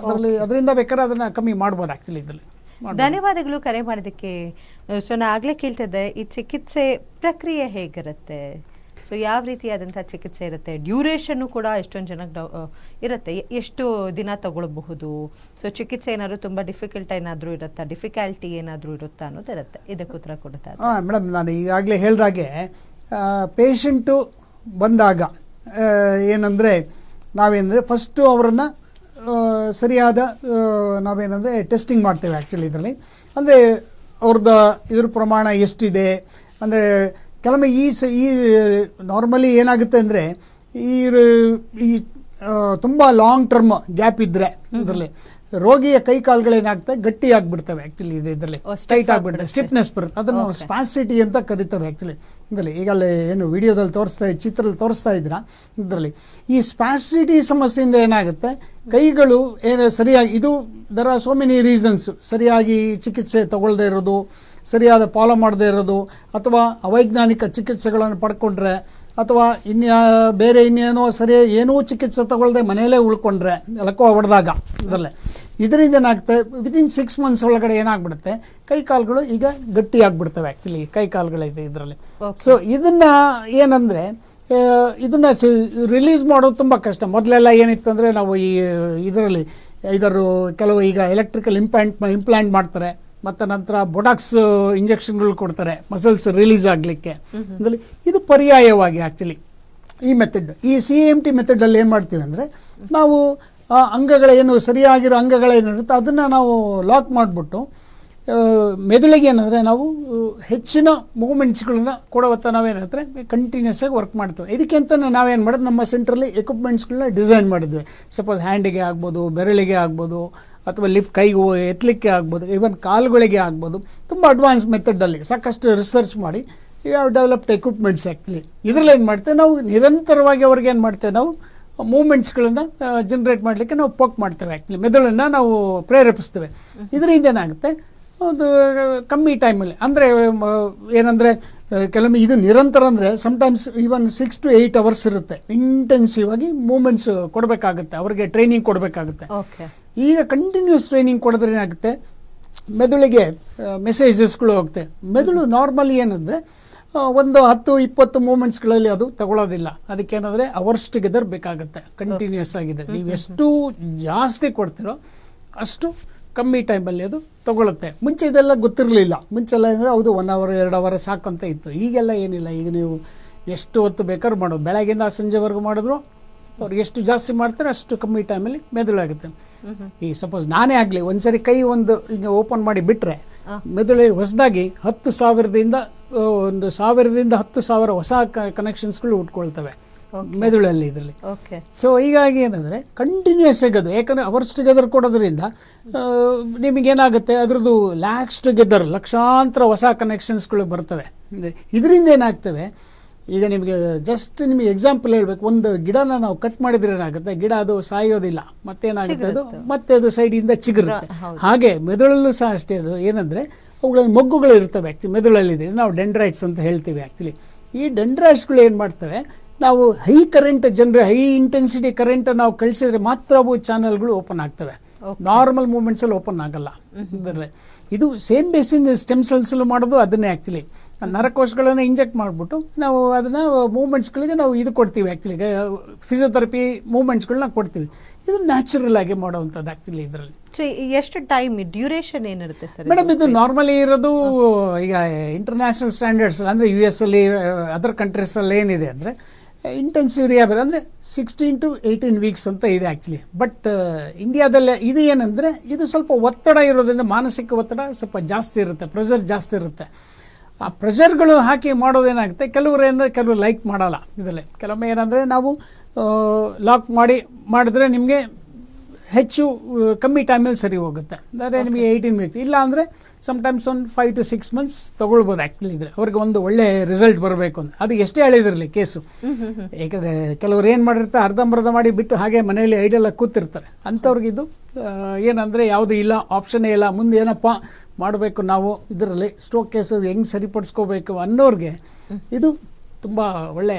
ಅದರಿಂದ ಬೇಕಾದ್ರೆ ಅದನ್ನು ಕಮ್ಮಿ ಮಾಡ್ಬೋದು ಆ್ಯಕ್ಚುಲಿ ಇದರಲ್ಲಿ. ಧನ್ಯವಾದಗಳು ಕರೆ ಮಾಡೋದಕ್ಕೆ. ಸೊ ನಾನು ಆಗಲೇ ಕೇಳ್ತಿದ್ದೆ, ಈ ಚಿಕಿತ್ಸೆ ಪ್ರಕ್ರಿಯೆ ಹೇಗಿರುತ್ತೆ? ಸೊ ಯಾವ ರೀತಿಯಾದಂಥ ಚಿಕಿತ್ಸೆ ಇರುತ್ತೆ? ಡ್ಯೂರೇಷನ್ನು ಕೂಡ ಎಷ್ಟೊಂದು ಜನಕ್ಕೆ ಇರುತ್ತೆ, ಎಷ್ಟು ದಿನ ತಗೊಳ್ಬಹುದು? ಸೊ ಚಿಕಿತ್ಸೆ ಏನಾದರೂ ತುಂಬ ಡಿಫಿಕಲ್ಟ್ ಏನಾದರೂ ಇರುತ್ತಾ, ಡಿಫಿಕಲ್ಟಿ ಏನಾದರೂ ಇರುತ್ತಾ ಅನ್ನೋದು ಇರುತ್ತೆ. ಇದಕ್ಕೆ ಉತ್ತರ ಕೊಡ್ತಾ ಮೇಡಮ್, ನಾನು ಈಗಾಗಲೇ ಹೇಳಿದಾಗೆ ಪೇಷಂಟು ಬಂದಾಗ ಏನಂದರೆ ನಾವೇನಂದರೆ ಫಸ್ಟು ಅವರನ್ನು ಸರಿಯಾದ ನಾವೇನಂದರೆ ಟೆಸ್ಟಿಂಗ್ ಮಾಡ್ತೇವೆ ಆ್ಯಕ್ಚುಲಿ ಇದರಲ್ಲಿ. ಅಂದರೆ ಅವ್ರದ್ದು ಇದ್ರ ಪ್ರಮಾಣ ಎಷ್ಟಿದೆ ಅಂದರೆ ಕೆಲವೊಮ್ಮೆ ಈ ನಾರ್ಮಲಿ ಏನಾಗುತ್ತೆ ಅಂದರೆ ಈ ತುಂಬ ಲಾಂಗ್ ಟರ್ಮ್ ಗ್ಯಾಪ್ ಇದ್ದರೆ ಇದರಲ್ಲಿ ರೋಗಿಯ ಕೈ ಕಾಲುಗಳೇನಾಗ್ತವೆ, ಗಟ್ಟಿ ಆಗಿಬಿಡ್ತವೆ ಆ್ಯಕ್ಚುಲಿ. ಇದರಲ್ಲಿ ಟೈಟ್ ಆಗಿಬಿಡ್ತವೆ, ಸ್ಟಿಫ್ನೆಸ್ ಬರುತ್ತೆ. ಅದನ್ನು ಸ್ಪಾಸಿಟಿ ಅಂತ ಕರಿತವೆ ಆ್ಯಕ್ಚುಲಿ ಇದರಲ್ಲಿ. ಈಗಲೇ ಏನು ವಿಡಿಯೋದಲ್ಲಿ ಚಿತ್ರದಲ್ಲಿ ತೋರಿಸ್ತಾ ಇದ್ದೀರಾ, ಇದರಲ್ಲಿ ಈ ಸ್ಪಾಸಿಟಿ ಸಮಸ್ಯೆಯಿಂದ ಏನಾಗುತ್ತೆ, ಕೈಗಳು ಏನು ಸರಿಯಾಗಿ there are so many reasons, ಸರಿಯಾಗಿ ಚಿಕಿತ್ಸೆ ತಗೊಳ್ಳದೇ ಇರೋದು, ಸರಿಯಾದ ಫಾಲೋ ಮಾಡದೇ ಇರೋದು, ಅಥವಾ ಅವೈಜ್ಞಾನಿಕ ಚಿಕಿತ್ಸೆಗಳನ್ನು ಪಡ್ಕೊಂಡ್ರೆ, ಅಥವಾ ಬೇರೆ ಇನ್ನೇನೋ ಏನೂ ಚಿಕಿತ್ಸೆ ತಗೊಳ್ಳದೆ ಮನೆಯಲ್ಲೇ ಉಳ್ಕೊಂಡ್ರೆ ಲಕ್ಕೋ ಹೊಡೆದಾಗ ಇದರಿಂದ ಏನಾಗುತ್ತೆ, ವಿತಿನ್ 6 ಮಂತ್ಸ್ ಒಳಗಡೆ ಏನಾಗ್ಬಿಡುತ್ತೆ, ಕೈ ಕಾಲುಗಳು ಈಗ ಗಟ್ಟಿ ಆಗಿಬಿಡ್ತವೆ ಆ್ಯಕ್ಚುಲಿ, ಕೈ ಕಾಲುಗಳಿದೆ ಇದರಲ್ಲಿ. ಸೊ ಇದನ್ನು ಏನಂದರೆ ಇದನ್ನು ರಿಲೀಸ್ ಮಾಡೋದು ತುಂಬ ಕಷ್ಟ. ಮೊದಲೆಲ್ಲ ಏನಿತ್ತಂದರೆ ನಾವು ಇದರಲ್ಲಿ ಕೆಲವು ಈಗ ಎಲೆಕ್ಟ್ರಿಕಲ್ ಇಂಪ್ಲಾಂಟ್ ಮಾಡ್ತಾರೆ, ಮತ್ತು ನಂತರ ಬೊಟಾಕ್ಸ್ ಇಂಜೆಕ್ಷನ್ಗಳು ಕೊಡ್ತಾರೆ ಮಸಲ್ಸ್ ರಿಲೀಸ್ ಆಗಲಿಕ್ಕೆ. ಇದು ಪರ್ಯಾಯವಾಗಿ ಆ್ಯಕ್ಚುಲಿ ಈ ಮೆಥಡ್, ಈ CAMT ಮೆಥಡಲ್ಲಿ ಏನು ಮಾಡ್ತೀವಿ ಅಂದರೆ, ನಾವು ಅಂಗಗಳೇನು ಸರಿಯಾಗಿರೋ ಅಂಗಗಳೇನಿರುತ್ತೆ ಅದನ್ನು ನಾವು ಲಾಕ್ ಮಾಡಿಬಿಟ್ಟು ಮೆದುಳಿಗೆ ಏನಂದರೆ ನಾವು ಹೆಚ್ಚಿನ ಮೂಮೆಂಟ್ಸ್ಗಳನ್ನ ಕೊಡುವತ್ತ ನಾವೇನಂದರೆ ಕಂಟಿನ್ಯೂಸ್ ಆಗಿ ವರ್ಕ್ ಮಾಡ್ತೇವೆ. ಇದಕ್ಕೆ ಅಂತ ನಾವೇನು ಮಾಡೋದು, ನಮ್ಮ ಸೆಂಟ್ರಲ್ಲಿ ಎಕ್ವಿಪ್ಮೆಂಟ್ಸ್ಗಳನ್ನ ಡಿಸೈನ್ ಮಾಡಿದ್ವಿ. ಸಪೋಸ್ ಹ್ಯಾಂಡಿಗೆ ಆಗ್ಬೋದು, ಬೆರಳಿಗೆ ಆಗ್ಬೋದು, ಅಥವಾ ಕೈಗೆ ಎತ್ತಲಿಕ್ಕೆ ಆಗ್ಬೋದು, ಈವನ್ ಕಾಲುಗಳಿಗೆ ಆಗ್ಬೋದು. ತುಂಬ ಅಡ್ವಾನ್ಸ್ ಮೆಥಡಲ್ಲಿ ಸಾಕಷ್ಟು ರಿಸರ್ಚ್ ಮಾಡಿ ಡೆವಲಪ್ಡ್ ಎಕ್ವಿಪ್ಮೆಂಟ್ಸ್ ಆ್ಯಕ್ಚುಲಿ. ಇದರಲ್ಲಿ ಏನು ಮಾಡ್ತೇವೆ ನಾವು, ನಿರಂತರವಾಗಿ ಅವ್ರಿಗೆ ಏನು ಮಾಡ್ತೇವೆ ನಾವು ಮೂಮೆಂಟ್ಸ್ಗಳನ್ನು ಜನ್ರೇಟ್ ಮಾಡಲಿಕ್ಕೆ ನಾವು ಪೋಕ್ ಮಾಡ್ತೇವೆ ಆ್ಯಕ್ಚುಲಿ, ಮೆದುಳನ್ನು ನಾವು ಪ್ರೇರೇಪಿಸ್ತೇವೆ. ಇದರಿಂದ ಏನಾಗುತ್ತೆ, ಒಂದು ಕಮ್ಮಿ ಟೈಮಲ್ಲಿ ಅಂದರೆ ಏನಂದರೆ ಕೆಲವೊಮ್ಮೆ ಇದು ನಿರಂತರ ಅಂದರೆ ಸಮ್ಟೈಮ್ಸ್ ಈವನ್ 6 to 8 hours ಇರುತ್ತೆ. ಇಂಟೆನ್ಸಿವ್ ಆಗಿ ಮೂಮೆಂಟ್ಸ್ ಕೊಡಬೇಕಾಗುತ್ತೆ, ಅವ್ರಿಗೆ ಟ್ರೈನಿಂಗ್ ಕೊಡಬೇಕಾಗುತ್ತೆ. ಈಗ ಕಂಟಿನ್ಯೂಸ್ ಟ್ರೈನಿಂಗ್ ಕೊಡಿದ್ರೆ ಏನಾಗುತ್ತೆ, ಮೆದುಳಿಗೆ ಮೆಸೇಜಸ್ಗಳು ಹೋಗುತ್ತೆ. ಮೆದುಳು ನಾರ್ಮಲಿ ಏನಂದರೆ ಒಂದು 10-20 ಮೂಮೆಂಟ್ಸ್ಗಳಲ್ಲಿ ಅದು ತಗೊಳ್ಳೋದಿಲ್ಲ. ಅದಕ್ಕೇನಂದರೆ ಅವರ್ಸ್ ಟುಗೆದರ್ ಬೇಕಾಗುತ್ತೆ ಕಂಟಿನ್ಯೂಸ್ ಆಗಿದೆ. ನೀವು ಎಷ್ಟು ಜಾಸ್ತಿ ಕೊಡ್ತೀರೋ ಅಷ್ಟು ಕಮ್ಮಿ ಟೈಮಲ್ಲಿ ಅದು ತಗೊಳುತ್ತೆ. ಮುಂಚೆ ಇದೆಲ್ಲ ಗೊತ್ತಿರಲಿಲ್ಲ. ಮುಂಚೆಲ್ಲ ಅಂದರೆ ಹೌದು 1 hour 2 hour ಸಾಕಂತ ಇತ್ತು. ಈಗೆಲ್ಲ ಏನಿಲ್ಲ. ಈಗ ನೀವು ಎಷ್ಟು ಹೊತ್ತು ಬೇಕಾದ್ರೂ ಮಾಡೋದು, ಬೆಳಗ್ಗಿಂದ ಸಂಜೆವರೆಗೂ ಮಾಡಿದ್ರು ಅವ್ರಿಗೆ ಎಷ್ಟು ಜಾಸ್ತಿ ಮಾಡ್ತಾರೆ ಅಷ್ಟು ಕಮ್ಮಿ ಟೈಮಲ್ಲಿ ಮೆದುಳಾಗುತ್ತೆ. ಈ ಸಪೋಸ್ ನಾನೇ ಆಗಲಿ ಒಂದ್ಸರಿ ಕೈ ಈಗ ಓಪನ್ ಮಾಡಿ ಬಿಟ್ಟರೆ ಮೆದುಳಿಗೆ ಹೊಸದಾಗಿ 10,000ದಿಂದ 10,000 ಹೊಸ ಕನೆಕ್ಷನ್ಸ್ಗಳು ಉಟ್ಕೊಳ್ತವೆ. ಮೆದುಳಲ್ಲಿ ಇದರಲ್ಲಿ. ಓಕೆ. ಸೊ ಹೀಗಾಗಿ ಏನಂದರೆ ಕಂಟಿನ್ಯೂಸ್ ಆಗೋದು, ಯಾಕಂದರೆ ಅವರ್ಸ್ ಟುಗೆದರ್ ಕೊಡೋದ್ರಿಂದ ನಿಮಗೇನಾಗುತ್ತೆ ಅದರದ್ದು ಲ್ಯಾಕ್ಸ್ ಟುಗೆದರ್ ಲಕ್ಷಾಂತರ ಹೊಸ ಕನೆಕ್ಷನ್ಸ್ಗಳು ಬರ್ತವೆ. ಇದರಿಂದ ಏನಾಗ್ತವೆ, ಈಗ ನಿಮಗೆ ಜಸ್ಟ್ ನಿಮಗೆ ಎಕ್ಸಾಂಪಲ್ ಹೇಳಬೇಕು, ಒಂದು ಗಿಡನ ನಾವು ಕಟ್ ಮಾಡಿದ್ರೆ ಏನಾಗುತ್ತೆ, ಗಿಡ ಅದು ಸಾಯೋದಿಲ್ಲ, ಮತ್ತೇನಾಗುತ್ತೆ ಅದು ಮತ್ತೆ ಅದು ಸೈಡಿಂದ ಚಿಗುರುತ್ತೆ. ಹಾಗೆ ಮೆದುಳಲ್ಲೂ ಸಹ ಅಷ್ಟೇ, ಅದು ಏನಂದರೆ ಅವುಗಳ ಮೊಗ್ಗುಗಳು ಇರ್ತವೆ ಆ್ಯಕ್ಚುಲಿ ಮೆದುಳಲ್ಲಿದೆ, ನಾವು ಡೆಂಡ್ರೈಟ್ಸ್ ಅಂತ ಹೇಳ್ತೀವಿ ಆ್ಯಕ್ಚುಲಿ. ಈ ಡೆಂಡ್ರೈಟ್ಸ್ಗಳು ಏನು ಮಾಡ್ತವೆ, ನಾವು high current high intensity current ನಾವು ಕಳಿಸಿದ್ರೆ ಮಾತ್ರ ಅವು ಚಾನಲ್ಗಳು ಓಪನ್ ಆಗ್ತವೆ, ನಾರ್ಮಲ್ ಮೂಮೆಂಟ್ಸಲ್ಲಿ ಓಪನ್ ಆಗಲ್ಲ. ಇದು ಸೇಮ್ ಬೇಸಿನ್ ಸ್ಟೆಮ್ ಸೆಲ್ಸಲ್ಲೂ ಮಾಡೋದು ಅದನ್ನೇ ಆ್ಯಕ್ಚುಲಿ. ನರಕೋಶಗಳನ್ನು ಇಂಜೆಕ್ಟ್ ಮಾಡಿಬಿಟ್ಟು ನಾವು ಅದನ್ನು ಮೂಮೆಂಟ್ಸ್ಗಳಿಗೆ ನಾವು ಇದು ಕೊಡ್ತೀವಿ ಆ್ಯಕ್ಚುಲಿ, ಫಿಸಿಯೋಥೆರಪಿ ಮೂಮೆಂಟ್ಸ್ಗಳನ್ನ ಕೊಡ್ತೀವಿ. ಇದು ನ್ಯಾಚುರಲ್ ಆಗಿ ಮಾಡೋವಂಥದ್ದು ಆ್ಯಕ್ಚುಲಿ ಇದರಲ್ಲಿ. ಸೊ ಎಷ್ಟು ಟೈಮ್ ಡ್ಯೂರೇಷನ್ ಏನಿರುತ್ತೆ ಸರ್ ಮೇಡಮ್? ಇದು ನಾರ್ಮಲಿ ಇರೋದು ಈಗ ಇಂಟರ್ನ್ಯಾಷನಲ್ ಸ್ಟ್ಯಾಂಡರ್ಡ್ಸ್ ಅಂದರೆ US ಅಲ್ಲಿ ಅದರ್ ಕಂಟ್ರೀಸಲ್ಲಿ ಏನಿದೆ ಅಂದರೆ ಇಂಟೆನ್ಸಿವ್ ರಿಹ್ಯಾಬ್ ಅಂದರೆ 16 to 18 ವೀಕ್ಸ್ ಅಂತ ಇದೆ ಆ್ಯಕ್ಚುಲಿ. ಬಟ್ ಇಂಡಿಯಾದಲ್ಲೇ ಇದು ಏನಂದರೆ ಇದು ಸ್ವಲ್ಪ ಒತ್ತಡ ಇರೋದ್ರಿಂದ, ಮಾನಸಿಕ ಒತ್ತಡ ಸ್ವಲ್ಪ ಜಾಸ್ತಿ ಇರುತ್ತೆ, ಪ್ರೆಷರ್ ಜಾಸ್ತಿ ಇರುತ್ತೆ. ಆ ಪ್ರೆಷರ್ಗಳು ಹಾಕಿ ಮಾಡೋದೇನಾಗುತ್ತೆ, ಕೆಲವರು ಲೈಕ್ ಮಾಡಲ್ಲ ಇದರಲ್ಲಿ. ಕೆಲವೊಮ್ಮೆ ಏನಂದರೆ ನಾವು ಲಾಕ್ ಮಾಡಿದ್ರೆ ನಿಮಗೆ ಹೆಚ್ಚು ಕಮ್ಮಿ ಟೈಮಲ್ಲಿ ಸರಿ ಹೋಗುತ್ತೆ, ಅಂದರೆ ನಿಮಗೆ 18 ವೀಕ್ಸ್ ಇಲ್ಲ ಅಂದರೆ ಸಮ್ಟೈಮ್ಸ್ ಒಂದು 5 to 6 months ತೊಗೊಳ್ಬೋದು ಆ್ಯಕ್ಚುಲಿ. ಇದ್ರೆ ಅವ್ರಿಗೆ ಒಂದು ಒಳ್ಳೆ ರಿಸಲ್ಟ್ ಬರಬೇಕು ಅಂತ ಅದು ಎಷ್ಟೇ ಹೇಳಿದಿರಲಿ ಕೇಸು. ಏಕೆಂದರೆ ಕೆಲವ್ರು ಏನು ಮಾಡಿರ್ತಾರೆ, ಅರ್ಧಂಬರ್ಧ ಮಾಡಿ ಬಿಟ್ಟು ಹಾಗೆ ಮನೆಯಲ್ಲಿ ಐಡೆಲ್ಲ ಕೂತಿರ್ತಾರೆ. ಅಂಥವ್ರಿಗಿದು ಏನಂದರೆ ಯಾವುದೂ ಇಲ್ಲ, ಆಪ್ಷನ್ನೇ ಇಲ್ಲ, ಮುಂದೆ ಏನಪ್ಪ ಮಾಡಬೇಕು ನಾವು ಇದರಲ್ಲಿ ಸ್ಟ್ರೋಕ್ ಕೇಸು ಹೆಂಗೆ ಸರಿಪಡಿಸ್ಕೋಬೇಕು ಅನ್ನೋರಿಗೆ ಇದು ತುಂಬ ಒಳ್ಳೆ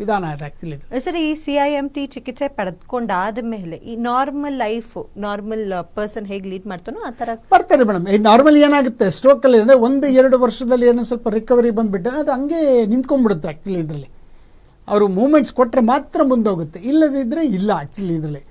ವಿಧಾನ ಇದೆ ಆ್ಯಕ್ಚುಲಿ. ಸರ್, ಈ CIMT ಚಿಕಿತ್ಸೆ ಪಡೆದುಕೊಂಡಾದ ಮೇಲೆ ಈ ನಾರ್ಮಲ್ ಲೈಫು ನಾರ್ಮಲ್ ಪರ್ಸನ್ ಹೇಗೆ ಲೀಡ್ ಮಾಡ್ತಾನೋ ಆ ಥರ ಬರ್ತಾರೆ ಮೇಡಮ್. ಈ ನಾರ್ಮಲ್ ಏನಾಗುತ್ತೆ ಸ್ಟ್ರೋಕಲ್ಲಿ ಅಂದರೆ 1-2 ವರ್ಷದಲ್ಲಿ ಏನೋ ಸ್ವಲ್ಪ ರಿಕವರಿ ಬಂದುಬಿಟ್ಟರೆ ಅದು ಹಂಗೆ ನಿಂತ್ಕೊಂಡ್ಬಿಡುತ್ತೆ ಆ್ಯಕ್ಚುಲಿ. ಇದರಲ್ಲಿ ಅವರು ಮೂಮೆಂಟ್ಸ್ ಕೊಟ್ಟರೆ ಮಾತ್ರ ಮುಂದೋಗುತ್ತೆ, ಇಲ್ಲದಿದ್ದರೆ ಇಲ್ಲ ಆ್ಯಕ್ಚುಲಿ ಇದರಲ್ಲಿ.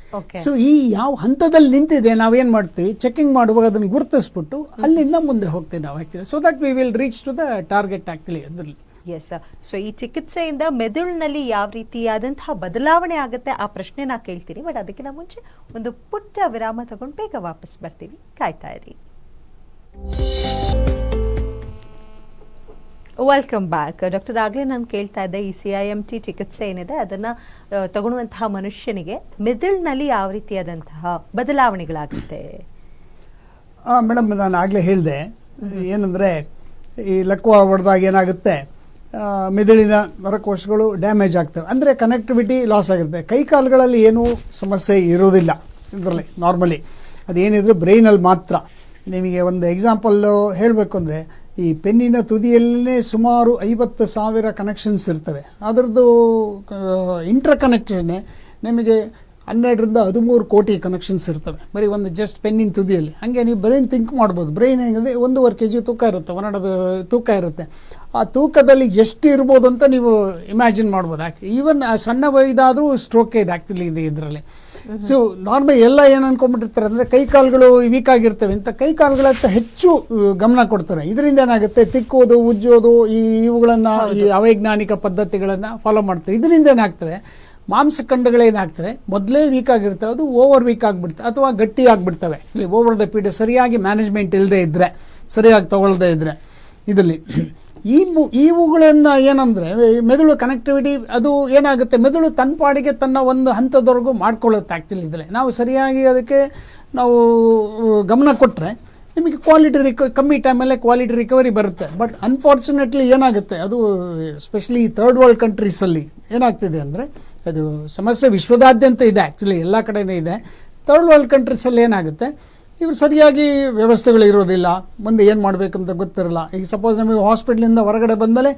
ಸೊ ಈ ಯಾವ ಹಂತದಲ್ಲಿ ನಿಂತಿದೆ ನಾವೇನು ಮಾಡ್ತೀವಿ, ಚೆಕಿಂಗ್ ಮಾಡುವಾಗ ಅದನ್ನು ಗುರುತಿಸ್ಬಿಟ್ಟು ಅಲ್ಲಿಂದ ಮುಂದೆ ಹೋಗ್ತೀವಿ ನಾವು actually, so that we will reach to the target actually ಅದರಲ್ಲಿ. ಎಸ್. ಸೊ ಈ ಚಿಕಿತ್ಸೆಯಿಂದ ಮೆದುಳಿನಲ್ಲಿ ಯಾವ ರೀತಿಯಾದಂತಹ ಬದಲಾವಣೆ ಆಗುತ್ತೆ ಆ ಪ್ರಶ್ನೆ ನಾ ಕೇಳ್ತೀನಿ. ಬಟ್ ಅದಕ್ಕಿಂತ ಮುಂಚೆ ಒಂದು ಪುಟ್ಟ ವಿರಾಮ ತಗೊಂಡು ಬೇಗ ವಾಪಸ್ ಬರ್ತೀವಿ, ಕಾಯ್ತಾ ಇರಿ. Welcome back. ಡಾಕ್ಟರ್, ಆಗಲೇ ನಾನು ಕೇಳ್ತಾ ಇದ್ದೆ, ಈ CIMT ಚಿಕಿತ್ಸೆ ಏನಿದೆ ಅದನ್ನು ತಗೊಳ್ಳುವಂತಹ ಮನುಷ್ಯನಿಗೆ ಮೆದುಳಿನಲ್ಲಿ ಯಾವ ರೀತಿಯಾದಂತಹ ಬದಲಾವಣೆಗಳಾಗುತ್ತೆ? ಮೇಡಮ್, ನಾನು ಆಗಲೇ ಹೇಳಿದೆ ಏನಂದರೆ ಈ ಲಕ್ವ ಹೊಡೆದಾಗ ಏನಾಗುತ್ತೆ, ಮೆದುಳಿನ ನರಕೋಶಗಳು ಡ್ಯಾಮೇಜ್ ಆಗ್ತವೆ, ಅಂದರೆ ಕನೆಕ್ಟಿವಿಟಿ ಲಾಸ್ ಆಗಿರುತ್ತೆ. ಕೈಕಾಲುಗಳಲ್ಲಿ ಏನೂ ಸಮಸ್ಯೆ ಇರೋದಿಲ್ಲ ಇದರಲ್ಲಿ ನಾರ್ಮಲಿ, ಅದೇನಿದ್ರು ಬ್ರೈನಲ್ಲಿ ಮಾತ್ರ. ನಿಮಗೆ ಒಂದು ಎಕ್ಸಾಂಪಲ್ಲು ಹೇಳಬೇಕು ಅಂದರೆ, ಈ ಪೆನ್ನಿನ ತುದಿಯಲ್ಲೇ ಸುಮಾರು 50,000 ಕನೆಕ್ಷನ್ಸ್ ಇರ್ತವೆ. ಅದರದ್ದು ಇಂಟರ್ ಕನೆಕ್ಷನ್ನೇ ನಿಮಗೆ 12-13 ಕೋಟಿ ಕನೆಕ್ಷನ್ಸ್ ಇರ್ತವೆ ಬರೀ ಒಂದು ಜಸ್ಟ್ ಪೆನ್ನಿನ ತುದಿಯಲ್ಲಿ. ಹಾಗೆ ನೀವು ಬ್ರೈನ್ ಥಿಂಕ್ ಮಾಡ್ಬೋದು. ಬ್ರೈನ್ ಹೆಂಗಂದರೆ 1.5 kg ತೂಕ ಇರುತ್ತೆ, 1 ತೂಕ ಇರುತ್ತೆ. ಆ ತೂಕದಲ್ಲಿ ಎಷ್ಟು ಇರ್ಬೋದು ಅಂತ ನೀವು ಇಮ್ಯಾಜಿನ್ ಮಾಡ್ಬೋದು. ಈವನ್ ಸಣ್ಣ ಇದಾದರೂ ಸ್ಟ್ರೋಕ್ ಇದೆ ಆ್ಯಕ್ಚುಲಿ ಇದೆ ಇದರಲ್ಲಿ. ಸೊ ನಾರ್ಮಲ್ ಎಲ್ಲ ಏನು ಅಂದ್ಕೊಂಡ್ಬಿಟ್ಟಿರ್ತಾರೆ ಅಂದರೆ ಕೈಕಾಲುಗಳು ವೀಕ್ ಆಗಿರ್ತವೆ ಅಂತ ಕೈಕಾಲುಗಳತ್ತ ಹೆಚ್ಚು ಗಮನ ಕೊಡ್ತಾರೆ. ಇದರಿಂದ ಏನಾಗುತ್ತೆ, ತಿಕ್ಕೋದು, ಉಜ್ಜೋದು, ಇವುಗಳನ್ನು ಈ ಅವೈಜ್ಞಾನಿಕ ಪದ್ಧತಿಗಳನ್ನು ಫಾಲೋ ಮಾಡ್ತಾರೆ. ಇದರಿಂದ ಏನಾಗ್ತವೆ, ಮಾಂಸಖಂಡಗಳೇನಾಗ್ತವೆ ಮೊದಲೇ ವೀಕ್ ಆಗಿರ್ತವೆ, ಅದು ಓವರ್ ವೀಕ್ ಆಗಿಬಿಡ್ತವೆ ಅಥವಾ ಗಟ್ಟಿ ಆಗಿಬಿಡ್ತವೆ. ಇಲ್ಲಿ ಓವರ್ ದ ಪೀರಿಯಡ್ ಸರಿಯಾಗಿ ಮ್ಯಾನೇಜ್ಮೆಂಟ್ ಇಲ್ಲದೆ ಇದ್ದರೆ, ಸರಿಯಾಗಿ ತಗೊಳ್ಳದೇ ಇದ್ದರೆ ಇದರಲ್ಲಿ ಇವುಗಳನ್ನು ಏನಂದರೆ ಮೆದುಳು ಕನೆಕ್ಟಿವಿಟಿ ಅದು ಏನಾಗುತ್ತೆ, ಮೆದುಳು ತನ್ನ ಪಾಡಿಗೆ ತನ್ನ ಒಂದು ಹಂತದವರೆಗೂ ಮಾಡ್ಕೊಳ್ಳುತ್ತೆ ಆ್ಯಕ್ಚುಲಿ. ಇದ್ದರೆ ನಾವು ಸರಿಯಾಗಿ ಅದಕ್ಕೆ ನಾವು ಗಮನ ಕೊಟ್ಟರೆ ನಿಮಗೆ ಕಮ್ಮಿ ಟೈಮಲ್ಲೇ ಕ್ವಾಲಿಟಿ ರಿಕವರಿ ಬರುತ್ತೆ. ಬಟ್ ಅನ್ಫಾರ್ಚುನೇಟ್ಲಿ ಏನಾಗುತ್ತೆ, ಅದು ಎಸ್ಪೆಷಲಿ ಥರ್ಡ್ ವರ್ಲ್ಡ್ ಕಂಟ್ರೀಸಲ್ಲಿ ಏನಾಗ್ತಿದೆ ಅಂದರೆ, ಅದು ಸಮಸ್ಯೆ ವಿಶ್ವದಾದ್ಯಂತ ಇದೆ ಆ್ಯಕ್ಚುಲಿ, ಎಲ್ಲ ಕಡೆಯೂ ಇದೆ. ಥರ್ಡ್ ವರ್ಲ್ಡ್ ಕಂಟ್ರೀಸಲ್ಲಿ ಏನಾಗುತ್ತೆ, ಇವರು ಸರಿಯಾಗಿ ವ್ಯವಸ್ಥೆಗಳು ಇರೋದಿಲ್ಲ, ಮುಂದೆ ಏನು ಮಾಡಬೇಕಂತ ಗೊತ್ತಿರಲ್ಲ. ಈಗ ಸಪೋಸ್ ನಮಗೆ ಹಾಸ್ಪಿಟ್ಲಿಂದ ಹೊರಗಡೆ ಬಂದಮೇಲೆ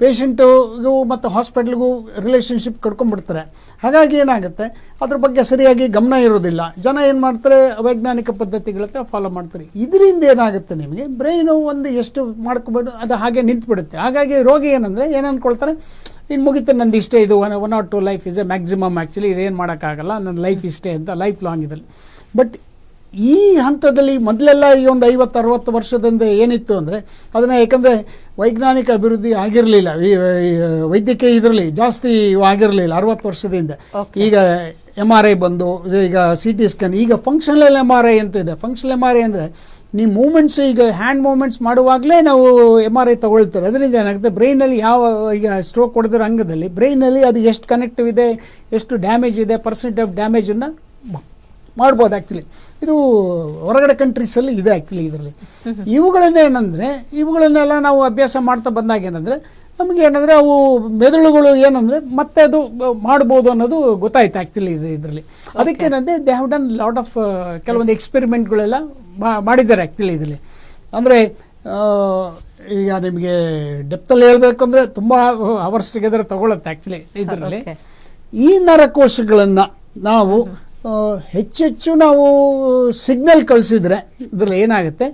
ಪೇಷಂಟಿಗೂ ಮತ್ತು ಹಾಸ್ಪಿಟ್ಲಿಗೂ ರಿಲೇಷನ್ಶಿಪ್ ಕಟ್ಕೊಂಡ್ಬಿಡ್ತಾರೆ. ಹಾಗಾಗಿ ಏನಾಗುತ್ತೆ, ಅದ್ರ ಬಗ್ಗೆ ಸರಿಯಾಗಿ ಗಮನ ಇರೋದಿಲ್ಲ. ಜನ ಏನು ಮಾಡ್ತಾರೆ, ಅವೈಜ್ಞಾನಿಕ ಪದ್ಧತಿಗಳ ಹತ್ರ ಫಾಲೋ ಮಾಡ್ತಾರೆ. ಇದರಿಂದ ಏನಾಗುತ್ತೆ, ನಿಮಗೆ ಬ್ರೈನು ಒಂದು ಎಷ್ಟು ಮಾಡ್ಕೊಬೇಡು ಅದು ಹಾಗೆ ನಿಂತುಬಿಡುತ್ತೆ. ಹಾಗಾಗಿ ರೋಗಿ ಏನಂದರೆ ಏನು ಅಂದ್ಕೊಳ್ತಾರೆ, ಇನ್ನು ಮುಗಿತು ನಂದು ಇಷ್ಟೇ, ಇದು 1 or 2 life is A maximum actually, ಇದೇನು ಮಾಡೋಕ್ಕಾಗಲ್ಲ, ನನ್ನ ಲೈಫ್ ಇಷ್ಟೇ ಅಂತ ಲೈಫ್ ಲಾಂಗ್ ಇದಲ್ಲಿ. ಬಟ್ ಈ ಹಂತದಲ್ಲಿ ಮೊದಲೆಲ್ಲ ಈ ಒಂದು 50-60 ವರ್ಷದಿಂದ ಏನಿತ್ತು ಅಂದರೆ ಅದನ್ನು, ಯಾಕಂದರೆ ವೈಜ್ಞಾನಿಕ ಅಭಿವೃದ್ಧಿ ಆಗಿರಲಿಲ್ಲ, ಈ ವೈದ್ಯಕೀಯ ಇದರಲ್ಲಿ ಜಾಸ್ತಿ ಆಗಿರಲಿಲ್ಲ 60 ವರ್ಷದಿಂದ. ಈಗ MRI ಬಂದು, ಈಗ CT ಸ್ಕ್ಯಾನ್, ಈಗ ಫಂಕ್ಷನಲ್ MRI ಅಂತ ಇದೆ. ಫಂಕ್ಷನಲ್ MRI ಅಂದರೆ ನೀವು ಮೂಮೆಂಟ್ಸ್ ಈಗ ಹ್ಯಾಂಡ್ ಮೂಮೆಂಟ್ಸ್ ಮಾಡುವಾಗಲೇ ನಾವು MRI ತಗೊಳ್ತಾರೆ. ಅದರಿಂದ ಏನಾಗುತ್ತೆ ಬ್ರೈನಲ್ಲಿ ಯಾವ ಈಗ ಸ್ಟ್ರೋಕ್ ಹೊಡೆದಿರೋ ಅಂಗದಲ್ಲಿ ಬ್ರೈನಲ್ಲಿ ಅದು ಎಷ್ಟು ಕನೆಕ್ಟಿವ್ ಇದೆ, ಎಷ್ಟು ಡ್ಯಾಮೇಜ್ ಇದೆ, ಪರ್ಸೆಂಟ್ ಆಫ್ ಡ್ಯಾಮೇಜನ್ನು ಮಾಡ್ಬೋದು ಆ್ಯಕ್ಚುಲಿ. ಇದು ಹೊರಗಡೆ ಕಂಟ್ರೀಸಲ್ಲಿ ಇದೆ ಆ್ಯಕ್ಚುಲಿ. ಇದರಲ್ಲಿ ಇವುಗಳನ್ನೆಲ್ಲ ನಾವು ಅಭ್ಯಾಸ ಮಾಡ್ತಾ ಬಂದಾಗ ಏನಂದರೆ ನಮಗೆ ಏನಂದರೆ ಅವು ಮೆದುಳುಗಳು ಏನಂದರೆ ಮತ್ತೆ ಅದು ಮಾಡ್ಬೋದು ಅನ್ನೋದು ಗೊತ್ತಾಯ್ತು ಆ್ಯಕ್ಚುಲಿ ಇದರಲ್ಲಿ. ಅದಕ್ಕೇನಂದರೆ they have done lot of ಕೆಲವೊಂದು ಎಕ್ಸ್ಪೆರಿಮೆಂಟ್ಗಳೆಲ್ಲ ಮಾಡಿದ್ದಾರೆ ಆ್ಯಕ್ಚುಲಿ ಇದರಲ್ಲಿ. ಅಂದರೆ ಈಗ ನಿಮಗೆ ಡೆಪ್ತಲ್ಲಿ ಹೇಳಬೇಕು ಅಂದರೆ ತುಂಬ ಅವರ್ಸ್ ಟುಗೆದರ್ ತಗೊಳುತ್ತೆ ಆ್ಯಕ್ಚುಲಿ ಇದರಲ್ಲಿ. ಈ ನರಕೋಶಗಳನ್ನು ನಾವು ಹೆಚ್ಚೆಚ್ಚು ನಾವು ಸಿಗ್ನಲ್ ಕಳಿಸಿದ್ರೆ ಇದರಲ್ಲಿ ಏನಾಗುತ್ತೆ,